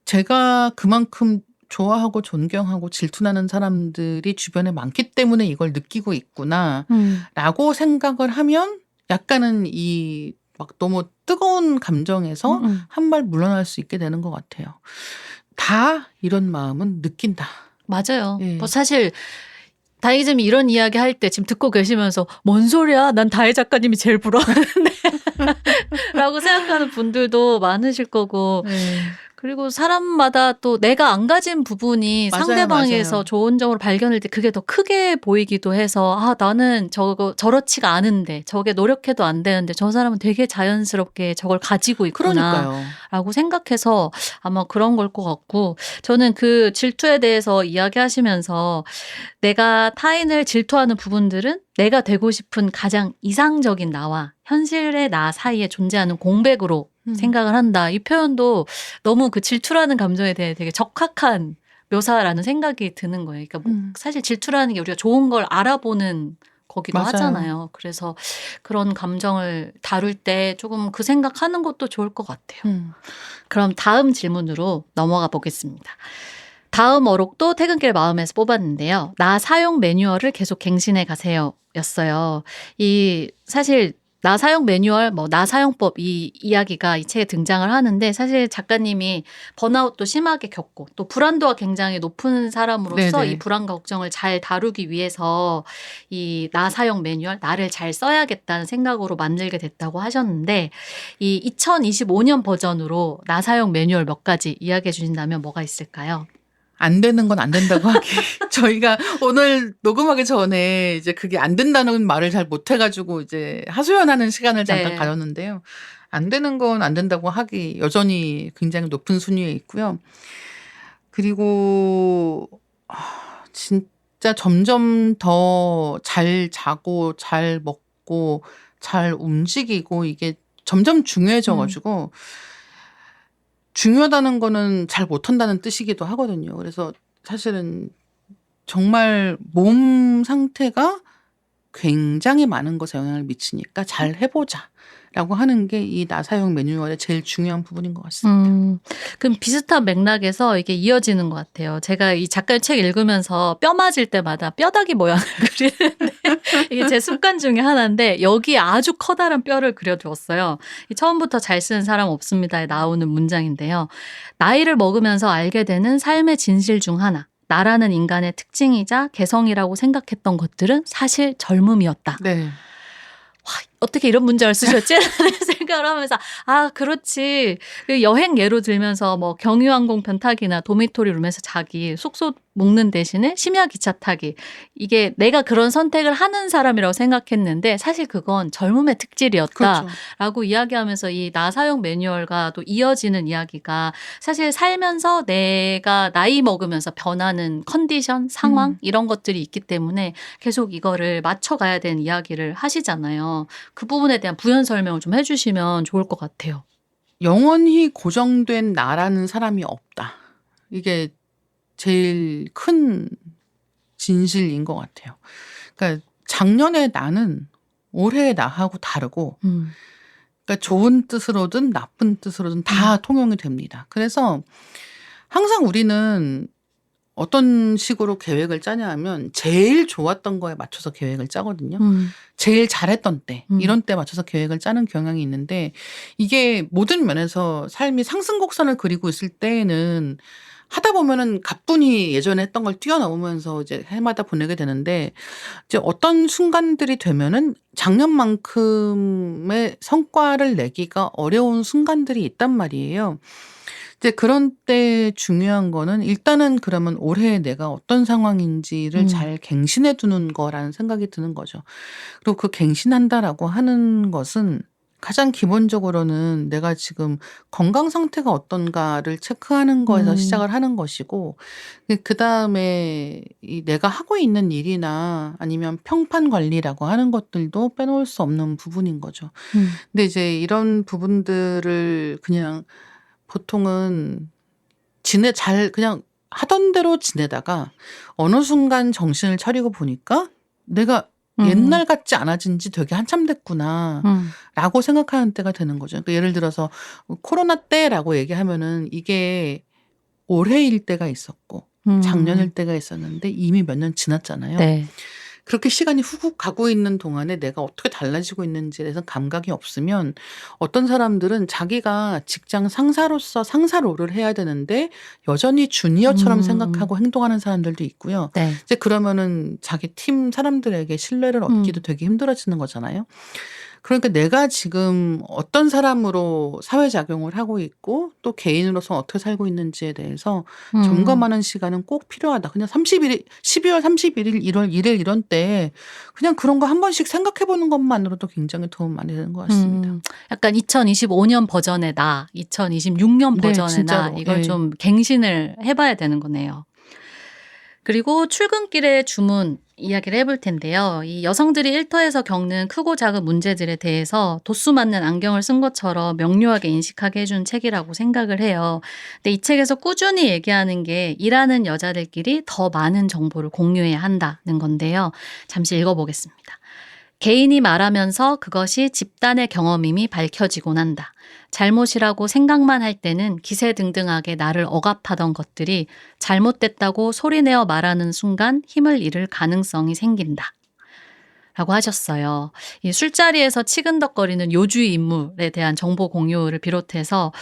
제가 그만큼 좋아하고 존경하고 질투나는 사람들이 주변에 많기 때문에 이걸 느끼고 있구나라고 생각을 하면 약간은 이 막 너무 뜨거운 감정에서 한 발 물러날 수 있게 되는 것 같아요. 다 이런 마음은 느낀다. 맞아요. 예. 뭐 사실 다이즘이 이런 이야기 할 때 지금 듣고 계시면서 뭔 소리야? 난 다혜 작가님이 제일 부러웠는데 라고 생각하는 분들도 많으실 거고 네. 그리고 사람마다 또 내가 안 가진 부분이 맞아요, 상대방에서 맞아요. 좋은 점으로 발견할 때 그게 더 크게 보이기도 해서 나는 저렇지가 않은데 저게 노력해도 안 되는데 저 사람은 되게 자연스럽게 저걸 가지고 있구나 그러니까요. 라고 생각해서 아마 그런 걸 것 같고 저는 그 질투에 대해서 이야기하시면서 내가 타인을 질투하는 부분들은 내가 되고 싶은 가장 이상적인 나와 현실의 나 사이에 존재하는 공백으로 생각을 한다. 이 표현도 너무 그 질투라는 감정에 대해 되게 적합한 묘사라는 생각이 드는 거예요. 그러니까 뭐 사실 질투라는 게 우리가 좋은 걸 알아보는 거기도 맞아요. 하잖아요. 그래서 그런 감정을 다룰 때 조금 그 생각하는 것도 좋을 것 같아요. 그럼 다음 질문으로 넘어가 보겠습니다. 다음 어록도 퇴근길 마음에서 뽑았는데요. 나 사용 매뉴얼을 계속 갱신해 가세요 였어요. 이 사실 나 사용 매뉴얼, 나 사용법 이 이야기가 이 책에 등장을 하는데 사실 작가님이 번아웃도 심하게 겪고 또 불안도가 굉장히 높은 사람으로서 네네. 이 불안과 걱정을 잘 다루기 위해서 이 나 사용 매뉴얼, 나를 잘 써야겠다는 생각으로 만들게 됐다고 하셨는데 이 2025년 버전으로 나 사용 매뉴얼 몇 가지 이야기해 주신다면 뭐가 있을까요? 안 되는 건 안 된다고 하기. 저희가 오늘 녹음하기 전에 이제 그게 안 된다는 말을 잘 못해 가지고 이제 하소연하는 시간을 잠깐 네. 가졌는데요. 안 되는 건 안 된다고 하기 여전히 굉장히 높은 순위에 있고요. 그리고 진짜 점점 더 잘 자고 잘 먹고 잘 움직이고 이게 점점 중요해져 가지고 중요하다는 거는 잘 못한다는 뜻이기도 하거든요. 그래서 사실은 정말 몸 상태가 굉장히 많은 것에 영향을 미치니까 '잘 해 보자.'라고 하는 게 이 나 사용 매뉴얼의 제일 중요한 부분인 것 같습니다. 그럼 비슷한 맥락에서 이게 이어지는 것 같아요. 제가 이 작가의 책 읽으면서 뼈 맞을 때마다 뼈다귀 모양을 그리는데 이게 제 습관 중에 하나인데 여기에 아주 커다란 뼈를 그려두었어요. 이 처음부터 잘 쓰는 사람 없습니다에 나오는 문장인데요. 나이를 먹으면서 알게 되는 삶의 진실 중 하나. 나라는 인간의 특징이자 개성이라고 생각했던 것들은 사실 젊음이었다. 네. 어떻게 이런 문장을 쓰셨지? 라는 생각을 하면서 그렇지. 그 여행 예로 들면서 뭐 경유항공편 타기나 도미토리 룸에서 자기 숙소 묵는 대신에 심야 기차 타기. 이게 내가 그런 선택을 하는 사람이라고 생각했는데 사실 그건 젊음의 특질이었다. 그렇죠. 라고 이야기하면서 이 나 사용 매뉴얼과 또 이어지는 이야기가 사실 살면서 내가 나이 먹으면서 변하는 컨디션, 상황 이런 것들이 있기 때문에 계속 이거를 맞춰가야 되는 이야기를 하시잖아요. 그 부분에 대한 부연 설명을 좀 해주시면 좋을 것 같아요. 영원히 고정된 나라는 사람이 없다. 이게 제일 큰 진실인 것 같아요. 그러니까 작년의 나는 올해의 나하고 다르고 그러니까 좋은 뜻으로든 나쁜 뜻으로든 다 통용이 됩니다. 그래서 항상 우리는 어떤 식으로 계획을 짜냐 하면 제일 좋았던 거에 맞춰서 계획을 짜거든요. 제일 잘했던 때 이런 때 맞춰서 계획을 짜는 경향이 있는데 이게 모든 면에서 삶이 상승곡선을 그리고 있을 때에는 하다 보면은 가뿐히 예전에 했던 걸 뛰어넘으면서 이제 해마다 보내게 되는데 이제 어떤 순간들이 되면은 작년만큼의 성과를 내기가 어려운 순간들이 있단 말이에요. 이제 그런 때 중요한 거는 일단은 그러면 올해 내가 어떤 상황인지를 잘 갱신해 두는 거라는 생각이 드는 거죠. 그리고 그 갱신한다라고 하는 것은 가장 기본적으로는 내가 지금 건강 상태가 어떤가를 체크하는 거에서 시작을 하는 것이고 그다음에 이 내가 하고 있는 일이나 아니면 평판 관리라고 하는 것들도 빼놓을 수 없는 부분인 거죠. 근데 이제 이런 부분들을 그냥 보통은 그냥 하던 대로 지내다가 어느 순간 정신을 차리고 보니까 내가 옛날 같지 않아진 지 되게 한참 됐구나 라고 생각하는 때가 되는 거죠. 그러니까 예를 들어서 코로나 때라고 얘기하면은 이게 올해일 때가 있었고 작년일 때가 있었는데 이미 몇 년 지났잖아요. 네. 그렇게 시간이 후훅 가고 있는 동안에 내가 어떻게 달라지고 있는지에 대해서 감각이 없으면 어떤 사람들은 자기가 직장 상사로서 상사로를 해야 되는데 여전히 주니어처럼 생각하고 행동하는 사람들도 있고요. 네. 이제 그러면은 자기 팀 사람들에게 신뢰를 얻기도 되게 힘들어지는 거잖아요. 그러니까 내가 지금 어떤 사람으로 사회작용을 하고 있고 또 개인으로서 어떻게 살고 있는지에 대해서 점검하는 시간은 꼭 필요하다. 그냥 30일, 12월 31일, 1월 1일 이런 때 그냥 그런 거 한 번씩 생각해 보는 것만으로도 굉장히 도움 많이 되는 것 같습니다. 약간 2025년 버전의 나, 2026년 네, 버전의 나 진짜로. 이걸 예. 좀 갱신을 해봐야 되는 거네요. 그리고 출근길의 주문 이야기를 해볼 텐데요. 이 여성들이 일터에서 겪는 크고 작은 문제들에 대해서 도수 맞는 안경을 쓴 것처럼 명료하게 인식하게 해준 책이라고 생각을 해요. 근데 이 책에서 꾸준히 얘기하는 게 일하는 여자들끼리 더 많은 정보를 공유해야 한다는 건데요. 잠시 읽어보겠습니다. 개인이 말하면서 그것이 집단의 경험임이 밝혀지곤 한다. 잘못이라고 생각만 할 때는 기세등등하게 나를 억압하던 것들이 잘못됐다고 소리내어 말하는 순간 힘을 잃을 가능성이 생긴다. 라고 하셨어요. 이 술자리에서 치근덕거리는 요주의 인물에 대한 정보 공유를 비롯해서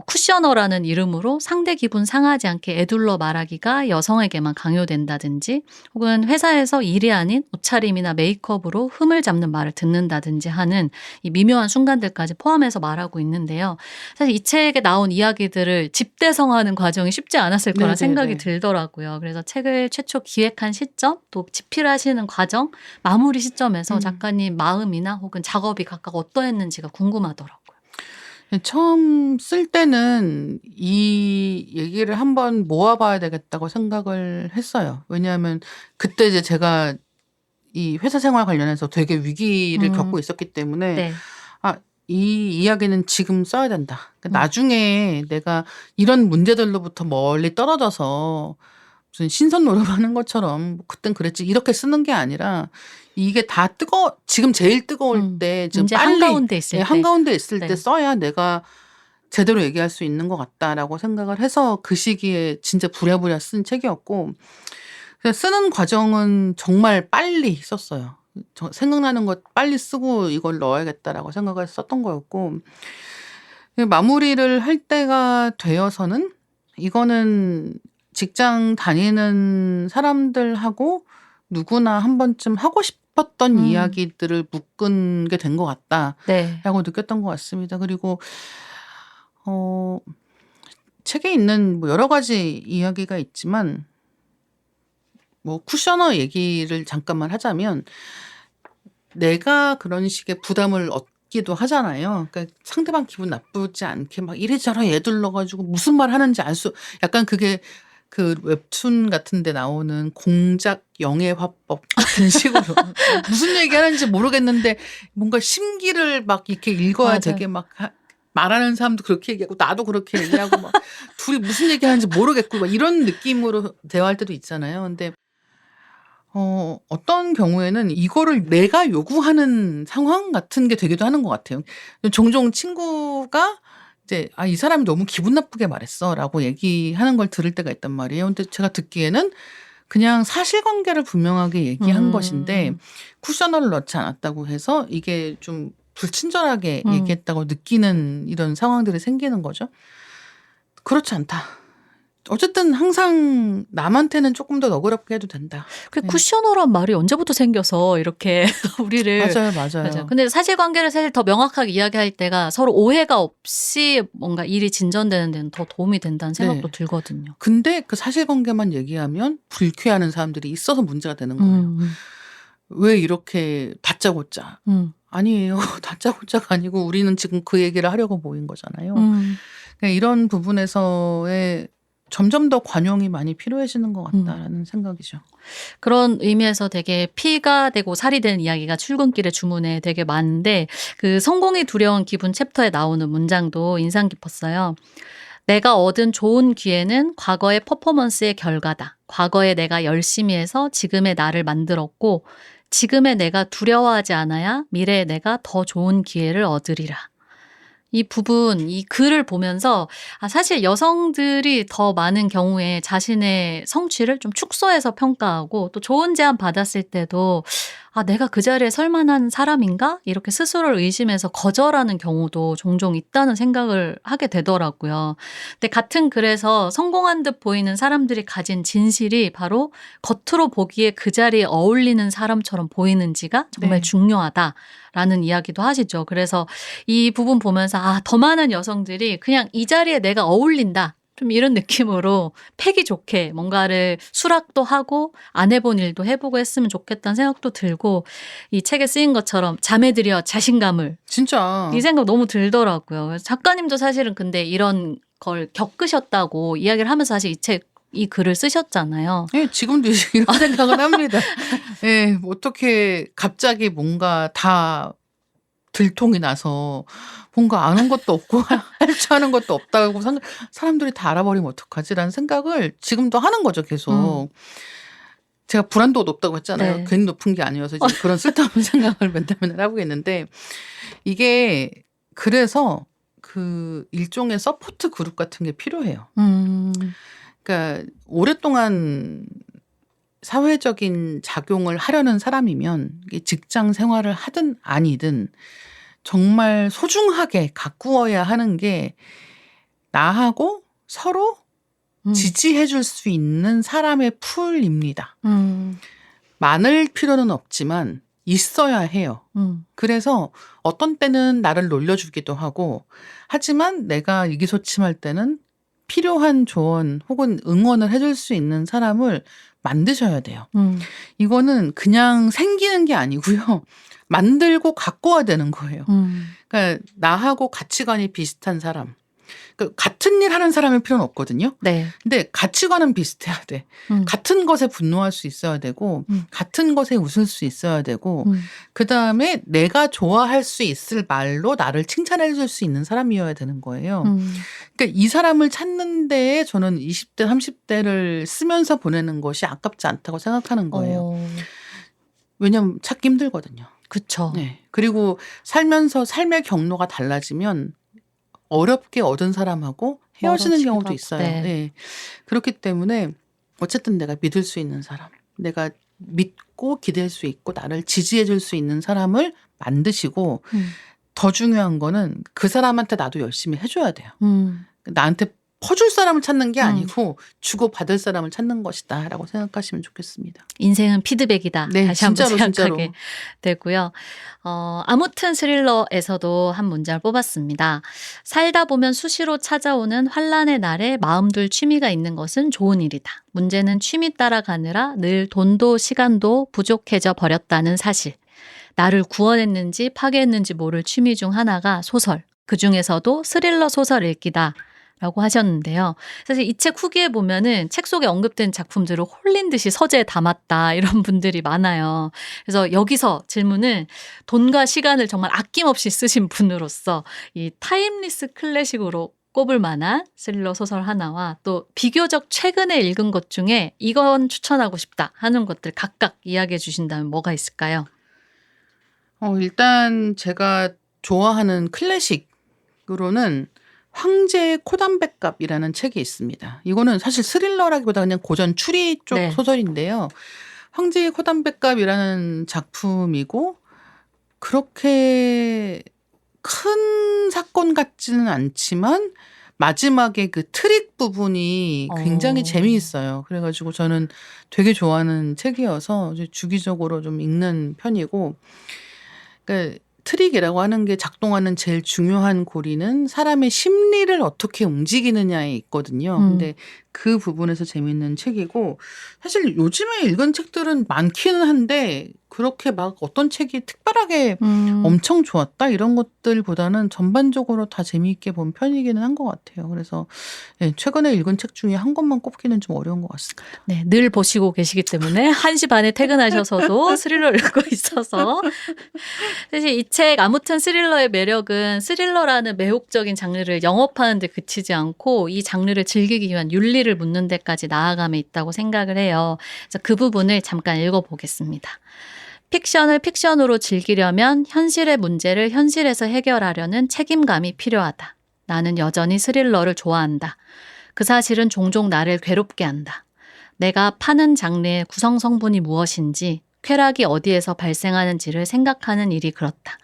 쿠셔너라는 이름으로 상대 기분 상하지 않게 애둘러 말하기가 여성에게만 강요된다든지 혹은 회사에서 일이 아닌 옷차림이나 메이크업으로 흠을 잡는 말을 듣는다든지 하는 이 미묘한 순간들까지 포함해서 말하고 있는데요. 사실 이 책에 나온 이야기들을 집대성하는 과정이 쉽지 않았을 거라 네네네. 생각이 들더라고요. 그래서 책을 최초 기획한 시점, 또 집필하시는 과정, 마무리 시점에서 작가님 마음이나 혹은 작업이 각각 어떠했는지가 궁금하더라고요. 처음 쓸 때는 이 얘기를 한번 모아봐야 되겠다고 생각을 했어요. 왜냐하면 그때 이제 제가 이 회사 생활 관련해서 되게 위기를 겪고 있었기 때문에 네. 이 이야기는 지금 써야 된다. 그러니까 나중에 내가 이런 문제들로부터 멀리 떨어져서 무슨 신선 노력하는 것처럼 뭐 그땐 그랬지 이렇게 쓰는 게 아니라 이게 다 지금 제일 뜨거울 때 지금 문제 빨리 한가운데 있을 때. 한가운데 있을 때 네. 써야 내가 제대로 얘기할 수 있는 것 같다라고 생각을 해서 그 시기에 진짜 부랴부랴 쓴 책이었고 그래서 쓰는 과정은 정말 빨리 썼어요. 생각나는 것 빨리 쓰고 이걸 넣어야겠다라고 생각을 썼던 거였고 마무리를 할 때가 되어서는 이거는 직장 다니는 사람들하고 누구나 한 번쯤 하고 싶었던 이야기들을 묶은 게 된 것 같다라고 네. 느꼈던 것 같습니다. 그리고 책에 있는 뭐 여러 가지 이야기가 있지만 뭐 쿠셔너 얘기를 잠깐만 하자면 내가 그런 식의 부담을 얻기도 하잖아요. 그러니까 상대방 기분 나쁘지 않게 막 이래저래 애둘러 가지고 무슨 말 하는지 약간 그게 그 웹툰 같은 데 나오는 공작 영애화법 같은 식으로 무슨 얘기하는지 모르겠는데 뭔가 심기를 막 이렇게 읽어야 맞아요. 되게 막 말하는 사람도 그렇게 얘기하고 나도 그렇게 얘기하고 막 둘이 무슨 얘기하는지 모르겠고 막 이런 느낌으로 대화할 때도 있잖아요. 근데 어떤 경우에는 이거를 내가 요구하는 상황 같은 게 되기도 하는 것 같아요. 종종 친구가 이제 이 사람이 너무 기분 나쁘게 말했어라고 얘기하는 걸 들을 때가 있단 말이에요. 근데 제가 듣기에는 그냥 사실관계를 분명하게 얘기한 것인데 쿠셔너를 넣지 않았다고 해서 이게 좀 불친절하게 얘기했다고 느끼는 이런 상황들이 생기는 거죠. 그렇지 않다. 어쨌든 항상 남한테는 조금 더 너그럽게 해도 된다. 그 쿠셔너란 말이 언제부터 생겨서 이렇게 우리를 맞아요. 근데 사실관계를 사실 더 명확하게 이야기할 때가 서로 오해가 없이 뭔가 일이 진전되는 데는 더 도움이 된다는 생각도 네. 들거든요. 근데 그 사실관계만 얘기하면 불쾌해하는 사람들이 있어서 문제가 되는 거예요. 왜 이렇게 다짜고짜. 아니에요. 다짜고짜가 아니고 우리는 지금 그 얘기를 하려고 모인 거잖아요. 그러니까 이런 부분에서의 점점 더 관용이 많이 필요해지는 것 같다라는 생각이죠. 그런 의미에서 되게 피가 되고 살이 되는 이야기가 출근길의 주문에 되게 많은데 그 성공이 두려운 기분 챕터에 나오는 문장도 인상 깊었어요. 내가 얻은 좋은 기회는 과거의 퍼포먼스의 결과다. 과거에 내가 열심히 해서 지금의 나를 만들었고 지금의 내가 두려워하지 않아야 미래의 내가 더 좋은 기회를 얻으리라. 이 부분, 이 글을 보면서 사실 여성들이 더 많은 경우에 자신의 성취를 좀 축소해서 평가하고 또 좋은 제안 받았을 때도 내가 그 자리에 설 만한 사람인가? 이렇게 스스로를 의심해서 거절하는 경우도 종종 있다는 생각을 하게 되더라고요. 근데 같은 글에서 성공한 듯 보이는 사람들이 가진 진실이 바로 겉으로 보기에 그 자리에 어울리는 사람처럼 보이는지가 정말 네. 중요하다라는 이야기도 하시죠. 그래서 이 부분 보면서 더 많은 여성들이 그냥 이 자리에 내가 어울린다. 좀 이런 느낌으로 패기 좋게 뭔가를 수락도 하고 안 해본 일도 해보고 했으면 좋겠다는 생각도 들고 이 책에 쓰인 것처럼 자매들이여 자신감을 진짜. 이 생각 너무 들더라고요. 그래서 작가님도 사실은 근데 이런 걸 겪으셨다고 이야기를 하면서 사실 이 글을 쓰셨잖아요. 예, 지금도 이런 생각을 합니다. 예, 어떻게 갑자기 뭔가 다 들통이 나서 뭔가 아는 것도 없고 할 줄 아는 것도 없다고 사람들이 다 알아버리면 어떡하지라는 생각을 지금도 하는 거죠, 계속. 제가 불안도가 높다고 했잖아요. 네. 괜히 높은 게 아니어서 지금 그런 쓸데없는 생각을 맨날 하고 있는데 이게 그래서 그 일종의 서포트 그룹 같은 게 필요해요. 그러니까 오랫동안 사회적인 작용을 하려는 사람이면 이게 직장 생활을 하든 아니든 정말 소중하게 가꾸어야 하는 게 나하고 서로 지지해 줄 수 있는 사람의 풀입니다. 많을 필요는 없지만 있어야 해요. 그래서 어떤 때는 나를 놀려주기도 하고 하지만 내가 의기소침할 때는 필요한 조언 혹은 응원을 해줄 수 있는 사람을 만드셔야 돼요. 이거는 그냥 생기는 게 아니고요. 만들고 가꿔야 되는 거예요. 그러니까 나하고 가치관이 비슷한 사람. 그러니까 같은 일 하는 사람일 필요는 없거든요. 네. 근데 가치관은 비슷해야 돼. 같은 것에 분노할 수 있어야 되고 같은 것에 웃을 수 있어야 되고 그다음에 내가 좋아할 수 있을 말로 나를 칭찬해 줄 수 있는 사람이어야 되는 거예요. 그러니까 이 사람을 찾는 데에 저는 20대 30대를 쓰면서 보내는 것이 아깝지 않다고 생각하는 거예요. 왜냐하면 찾기 힘들거든요. 그쵸. 네. 그리고 살면서 삶의 경로가 달라지면 어렵게 얻은 사람하고 헤어지는 멀어지기도 경우도 하고. 있어요. 네. 네. 그렇기 때문에 어쨌든 내가 믿을 수 있는 사람, 내가 믿고 기댈 수 있고 나를 지지해 줄 수 있는 사람을 만드시고 더 중요한 거는 그 사람한테 나도 열심히 해줘야 돼요. 나한테 퍼줄 사람을 찾는 게 아니고 주고받을 사람을 찾는 것이다 라고 생각하시면 좋겠습니다. 인생은 피드백이다. 네, 다시 한번 진짜로, 생각하게 진짜로. 되고요. 아무튼 스릴러에서도 한 문장을 뽑았습니다. 살다 보면 수시로 찾아오는 환란의 날에 마음둘 취미가 있는 것은 좋은 일이다. 문제는 취미 따라가느라 늘 돈도 시간도 부족해져 버렸다는 사실. 나를 구원했는지 파괴했는지 모를 취미 중 하나가 소설. 그중에서도 스릴러 소설 읽기다. 라고 하셨는데요. 사실 이 책 후기에 보면은 책 속에 언급된 작품들을 홀린 듯이 서재에 담았다 이런 분들이 많아요. 그래서 여기서 질문은 돈과 시간을 정말 아낌없이 쓰신 분으로서 이 타임리스 클래식으로 꼽을 만한 스릴러 소설 하나와 또 비교적 최근에 읽은 것 중에 이건 추천하고 싶다 하는 것들 각각 이야기해 주신다면 뭐가 있을까요? 일단 제가 좋아하는 클래식으로는 황제의 코담뱃갑이라는 책이 있습니다. 이거는 사실 스릴러라기보다 그냥 고전 추리 쪽 네. 소설인데요. 황제의 코담뱃갑이라는 작품이고 그렇게 큰 사건 같지는 않지만 마지막에 그 트릭 부분이 굉장히 재미있어요. 그래가지고 저는 되게 좋아하는 책이어서 이제 주기적으로 좀 읽는 편이고 그러니까 트릭이라고 하는 게 작동하는 제일 중요한 고리는 사람의 심리를 어떻게 움직이느냐에 있거든요. 근데 그 부분에서 재미있는 책이고 사실 요즘에 읽은 책들은 많기는 한데 그렇게 막 어떤 책이 특별하게 엄청 좋았다 이런 것들보다는 전반적으로 다 재미있게 본 편이기는 한 것 같아요. 그래서 예, 최근에 읽은 책 중에 한 권만 꼽기는 좀 어려운 것 같습니다. 네, 늘 보시고 계시기 때문에 1시 반에 퇴근하셔서도 스릴러를 읽고 있어서 사실 이 책 아무튼 스릴러의 매력은 스릴러라는 매혹적인 장르를 영업하는 데 그치지 않고 이 장르를 즐기기 위한 윤리를 묻는 데까지 나아감에 있다고 생각을 해요. 그래서 그 부분을 잠깐 읽어보겠습니다. 픽션을 픽션으로 즐기려면 현실의 문제를 현실에서 해결하려는 책임감이 필요하다. 나는 여전히 스릴러를 좋아한다. 그 사실은 종종 나를 괴롭게 한다. 내가 파는 장르의 구성 성분이 무엇인지, 쾌락이 어디에서 발생하는지를 생각하는 일이 그렇다.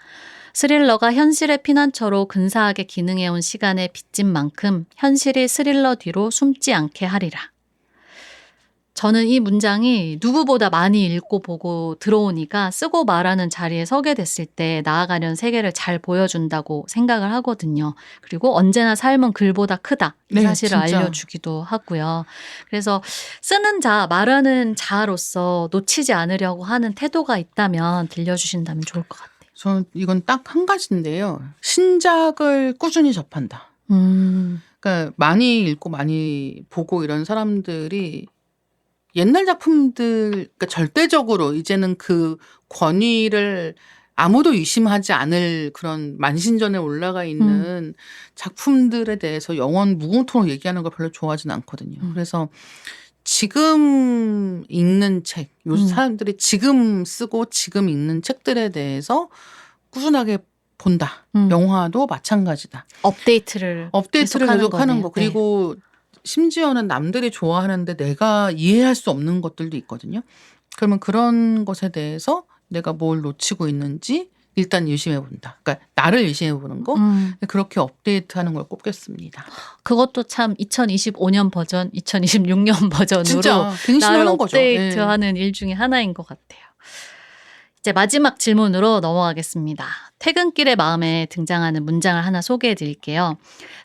스릴러가 현실의 피난처로 근사하게 기능해온 시간에 빚진 만큼 현실이 스릴러 뒤로 숨지 않게 하리라. 저는 이 문장이 누구보다 많이 읽고 보고 들어오니까 쓰고 말하는 자리에 서게 됐을 때 나아가려는 세계를 잘 보여준다고 생각을 하거든요. 그리고 언제나 삶은 글보다 크다. 이 네, 사실을 진짜. 알려주기도 하고요. 그래서 쓰는 자, 말하는 자로서 놓치지 않으려고 하는 태도가 있다면 들려주신다면 좋을 것 같아요. 저는 이건 딱 한 가지인데요. 신작을 꾸준히 접한다. 그러니까 많이 읽고 많이 보고 이런 사람들이 옛날 작품들, 그러니까 절대적으로 이제는 그 권위를 아무도 의심하지 않을 그런 만신전에 올라가 있는 작품들에 대해서 영원 무공통으로 얘기하는 걸 별로 좋아하진 않거든요. 그래서 지금 읽는 책, 요즘 사람들이 지금 쓰고 지금 읽는 책들에 대해서 꾸준하게 본다. 영화도 마찬가지다. 업데이트를 계속 하는 거. 네. 그리고 심지어는 남들이 좋아하는데 내가 이해할 수 없는 것들도 있거든요. 그러면 그런 것에 대해서 내가 뭘 놓치고 있는지 일단 유심해 본다. 그러니까 나를 유심해 보는 거. 그렇게 업데이트하는 걸 꼽겠습니다. 그것도 참 2025년 버전, 2026년 버전으로 진짜 나를 갱신하는 거죠. 업데이트하는 일 중에 하나인 것 같아요. 이제 마지막 질문으로 넘어가겠습니다. 퇴근길의 마음에 등장하는 문장을 하나 소개해 드릴게요.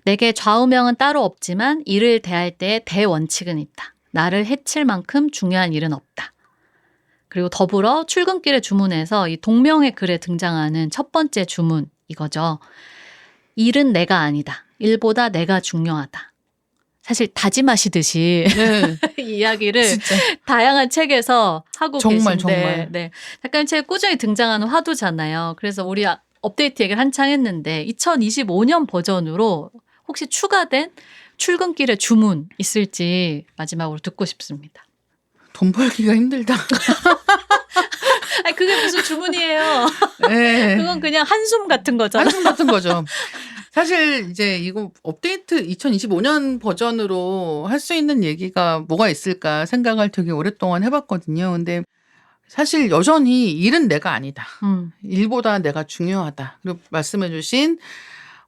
내게 좌우명은 따로 없지만 일을 대할 때의 대원칙은 있다. 나를 해칠 만큼 중요한 일은 없다. 그리고 더불어 출근길의 주문에서 이 동명의 글에 등장하는 첫 번째 주문 이거죠. 일은 내가 아니다. 일보다 내가 중요하다. 사실 다짐하시듯이 네. 이 이야기를 진짜. 다양한 책에서 하고 정말, 계신데 정말. 네. 작가님 책 꾸준히 등장하는 화두잖아요. 그래서 우리 업데이트 얘기를 한창 했는데 2025년 버전으로 혹시 추가된 출근길의 주문 있을지 마지막으로 듣고 싶습니다. 돈 벌기가 힘들다. 아니 그게 무슨 주문이에요. 네. 그건 그냥 한숨 같은 거잖아요. 한숨 같은 거죠. 사실 이제 이거 업데이트 2025년 버전으로 할 수 있는 얘기가 뭐가 있을까 생각을 되게 오랫동안 해봤거든요. 근데 사실 여전히 일은 내가 아니다. 일보다 내가 중요하다. 그리고 말씀해주신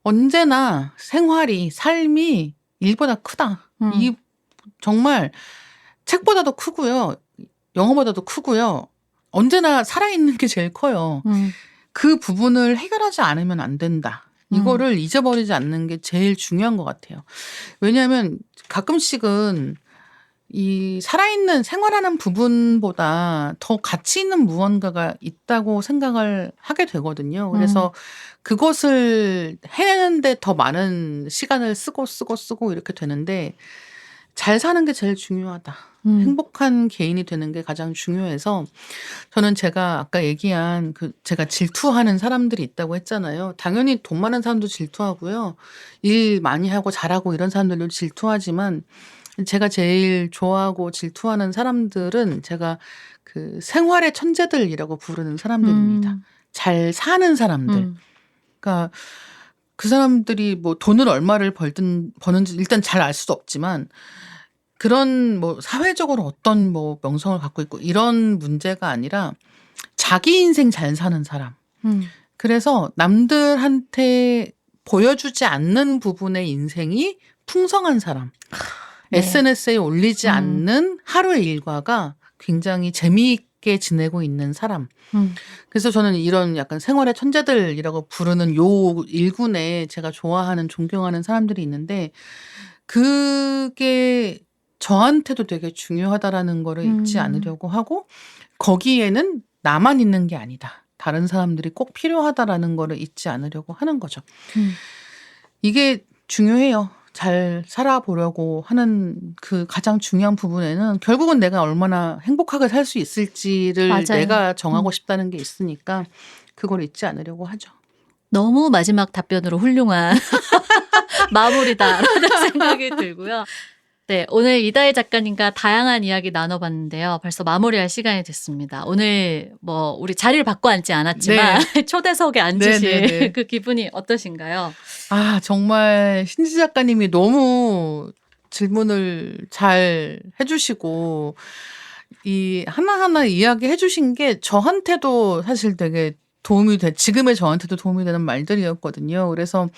언제나 생활이 삶이 일보다 크다. 이 정말 책보다도 크고요. 영어보다도 크고요. 언제나 살아있는 게 제일 커요. 그 부분을 해결하지 않으면 안 된다. 이거를 잊어버리지 않는 게 제일 중요한 것 같아요. 왜냐하면 가끔씩은 이 살아있는 생활하는 부분보다 더 가치 있는 무언가가 있다고 생각을 하게 되거든요. 그래서 그것을 해내는데 더 많은 시간을 쓰고 이렇게 되는데 잘 사는 게 제일 중요하다. 행복한 개인이 되는 게 가장 중요해서 저는 제가 아까 얘기한 제가 질투하는 사람들이 있다고 했잖아요. 당연히 돈 많은 사람도 질투하고요. 일 많이 하고 잘하고 이런 사람들도 질투하지만 제가 제일 좋아하고 질투하는 사람들은 제가 그 생활의 천재들이라고 부르는 사람들입니다. 잘 사는 사람들. 그러니까 그 사람들이 뭐 돈을 얼마를 버는지 일단 잘 알 수도 없지만 그런 뭐 사회적으로 어떤 뭐 명성을 갖고 있고 이런 문제가 아니라 자기 인생 잘 사는 사람. 그래서 남들한테 보여주지 않는 부분의 인생이 풍성한 사람. 네. SNS에 올리지 않는 하루의 일과가 굉장히 재미있게 지내고 있는 사람. 그래서 저는 이런 약간 생활의 천재들이라고 부르는 요 일군에 제가 좋아하는 존경하는 사람들이 있는데 그게 저한테도 되게 중요하다라는 거를 잊지 않으려고 하고 거기에는 나만 있는 게 아니다. 다른 사람들이 꼭 필요하다라는 거를 잊지 않으려고 하는 거죠. 이게 중요해요. 잘 살아보려고 하는 그 가장 중요한 부분에는 결국은 내가 얼마나 행복하게 살 수 있을지를 맞아요. 내가 정하고 싶다는 게 있으니까 그걸 잊지 않으려고 하죠. 너무 마지막 답변으로 훌륭한 마무리다라는 생각이 들고요. 네, 오늘 이다혜 작가님과 다양한 이야기 나눠봤는데요. 벌써 마무리할 시간이 됐습니다. 오늘 뭐 우리 자리를 바꿔 앉지 않았지만 초대석에 앉으실 그 기분이 어떠신가요? 아, 정말 신지 작가님이 너무 질문을 잘 해주시고 이 하나하나 이야기해 주신 게 저한테도 사실 되게 지금의 저한테도 도움이 되는 말들이었거든요. 그래서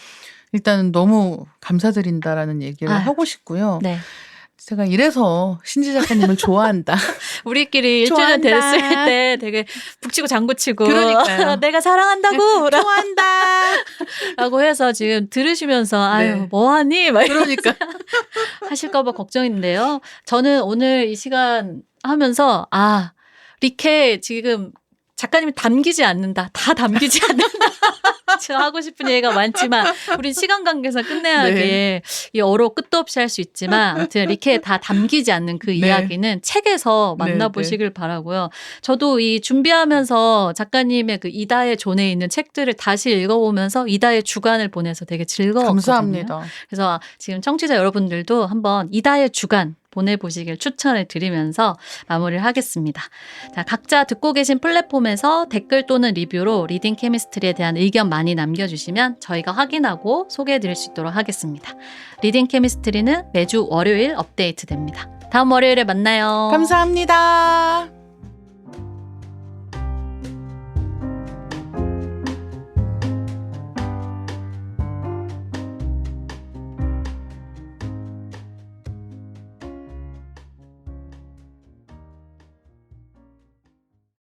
일단 너무 감사드린다라는 얘기를 하고 싶고요. 네. 제가 이래서 신지 작가님을 좋아한다. 우리끼리 1주년 됐을 때 되게 북치고 장구치고 그러니까요. 내가 사랑한다고 좋아한다. 라고 해서 지금 들으시면서 아유 네. 뭐하니? 막 그러니까 하실까봐 걱정인데요. 저는 오늘 이 시간 하면서 리케 지금 작가님이 담기지 않는다. 다 담기지 않는다. 제가 하고 싶은 얘기가 많지만 우린 시간 관계상 끝내야게 이 어로 끝도 없이 할 수 있지만 아무튼 리케에 다 담기지 않는 그 이야기는 책에서 만나보시길 바라고요. 저도 이 준비하면서 작가님의 그 이다혜 존에 있는 책들을 다시 읽어보면서 이다혜 주간을 보내서 되게 즐거웠거든요. 감사합니다. 그래서 지금 청취자 여러분들도 한번 이다혜 주간 보내보시길 추천을 드리면서 마무리를 하겠습니다. 자, 각자 듣고 계신 플랫폼에서 댓글 또는 리뷰로 리딩 케미스트리에 대한 의견 많이 남겨주시면 저희가 확인하고 소개해드릴 수 있도록 하겠습니다. 리딩 케미스트리는 매주 월요일 업데이트됩니다. 다음 월요일에 만나요. 감사합니다.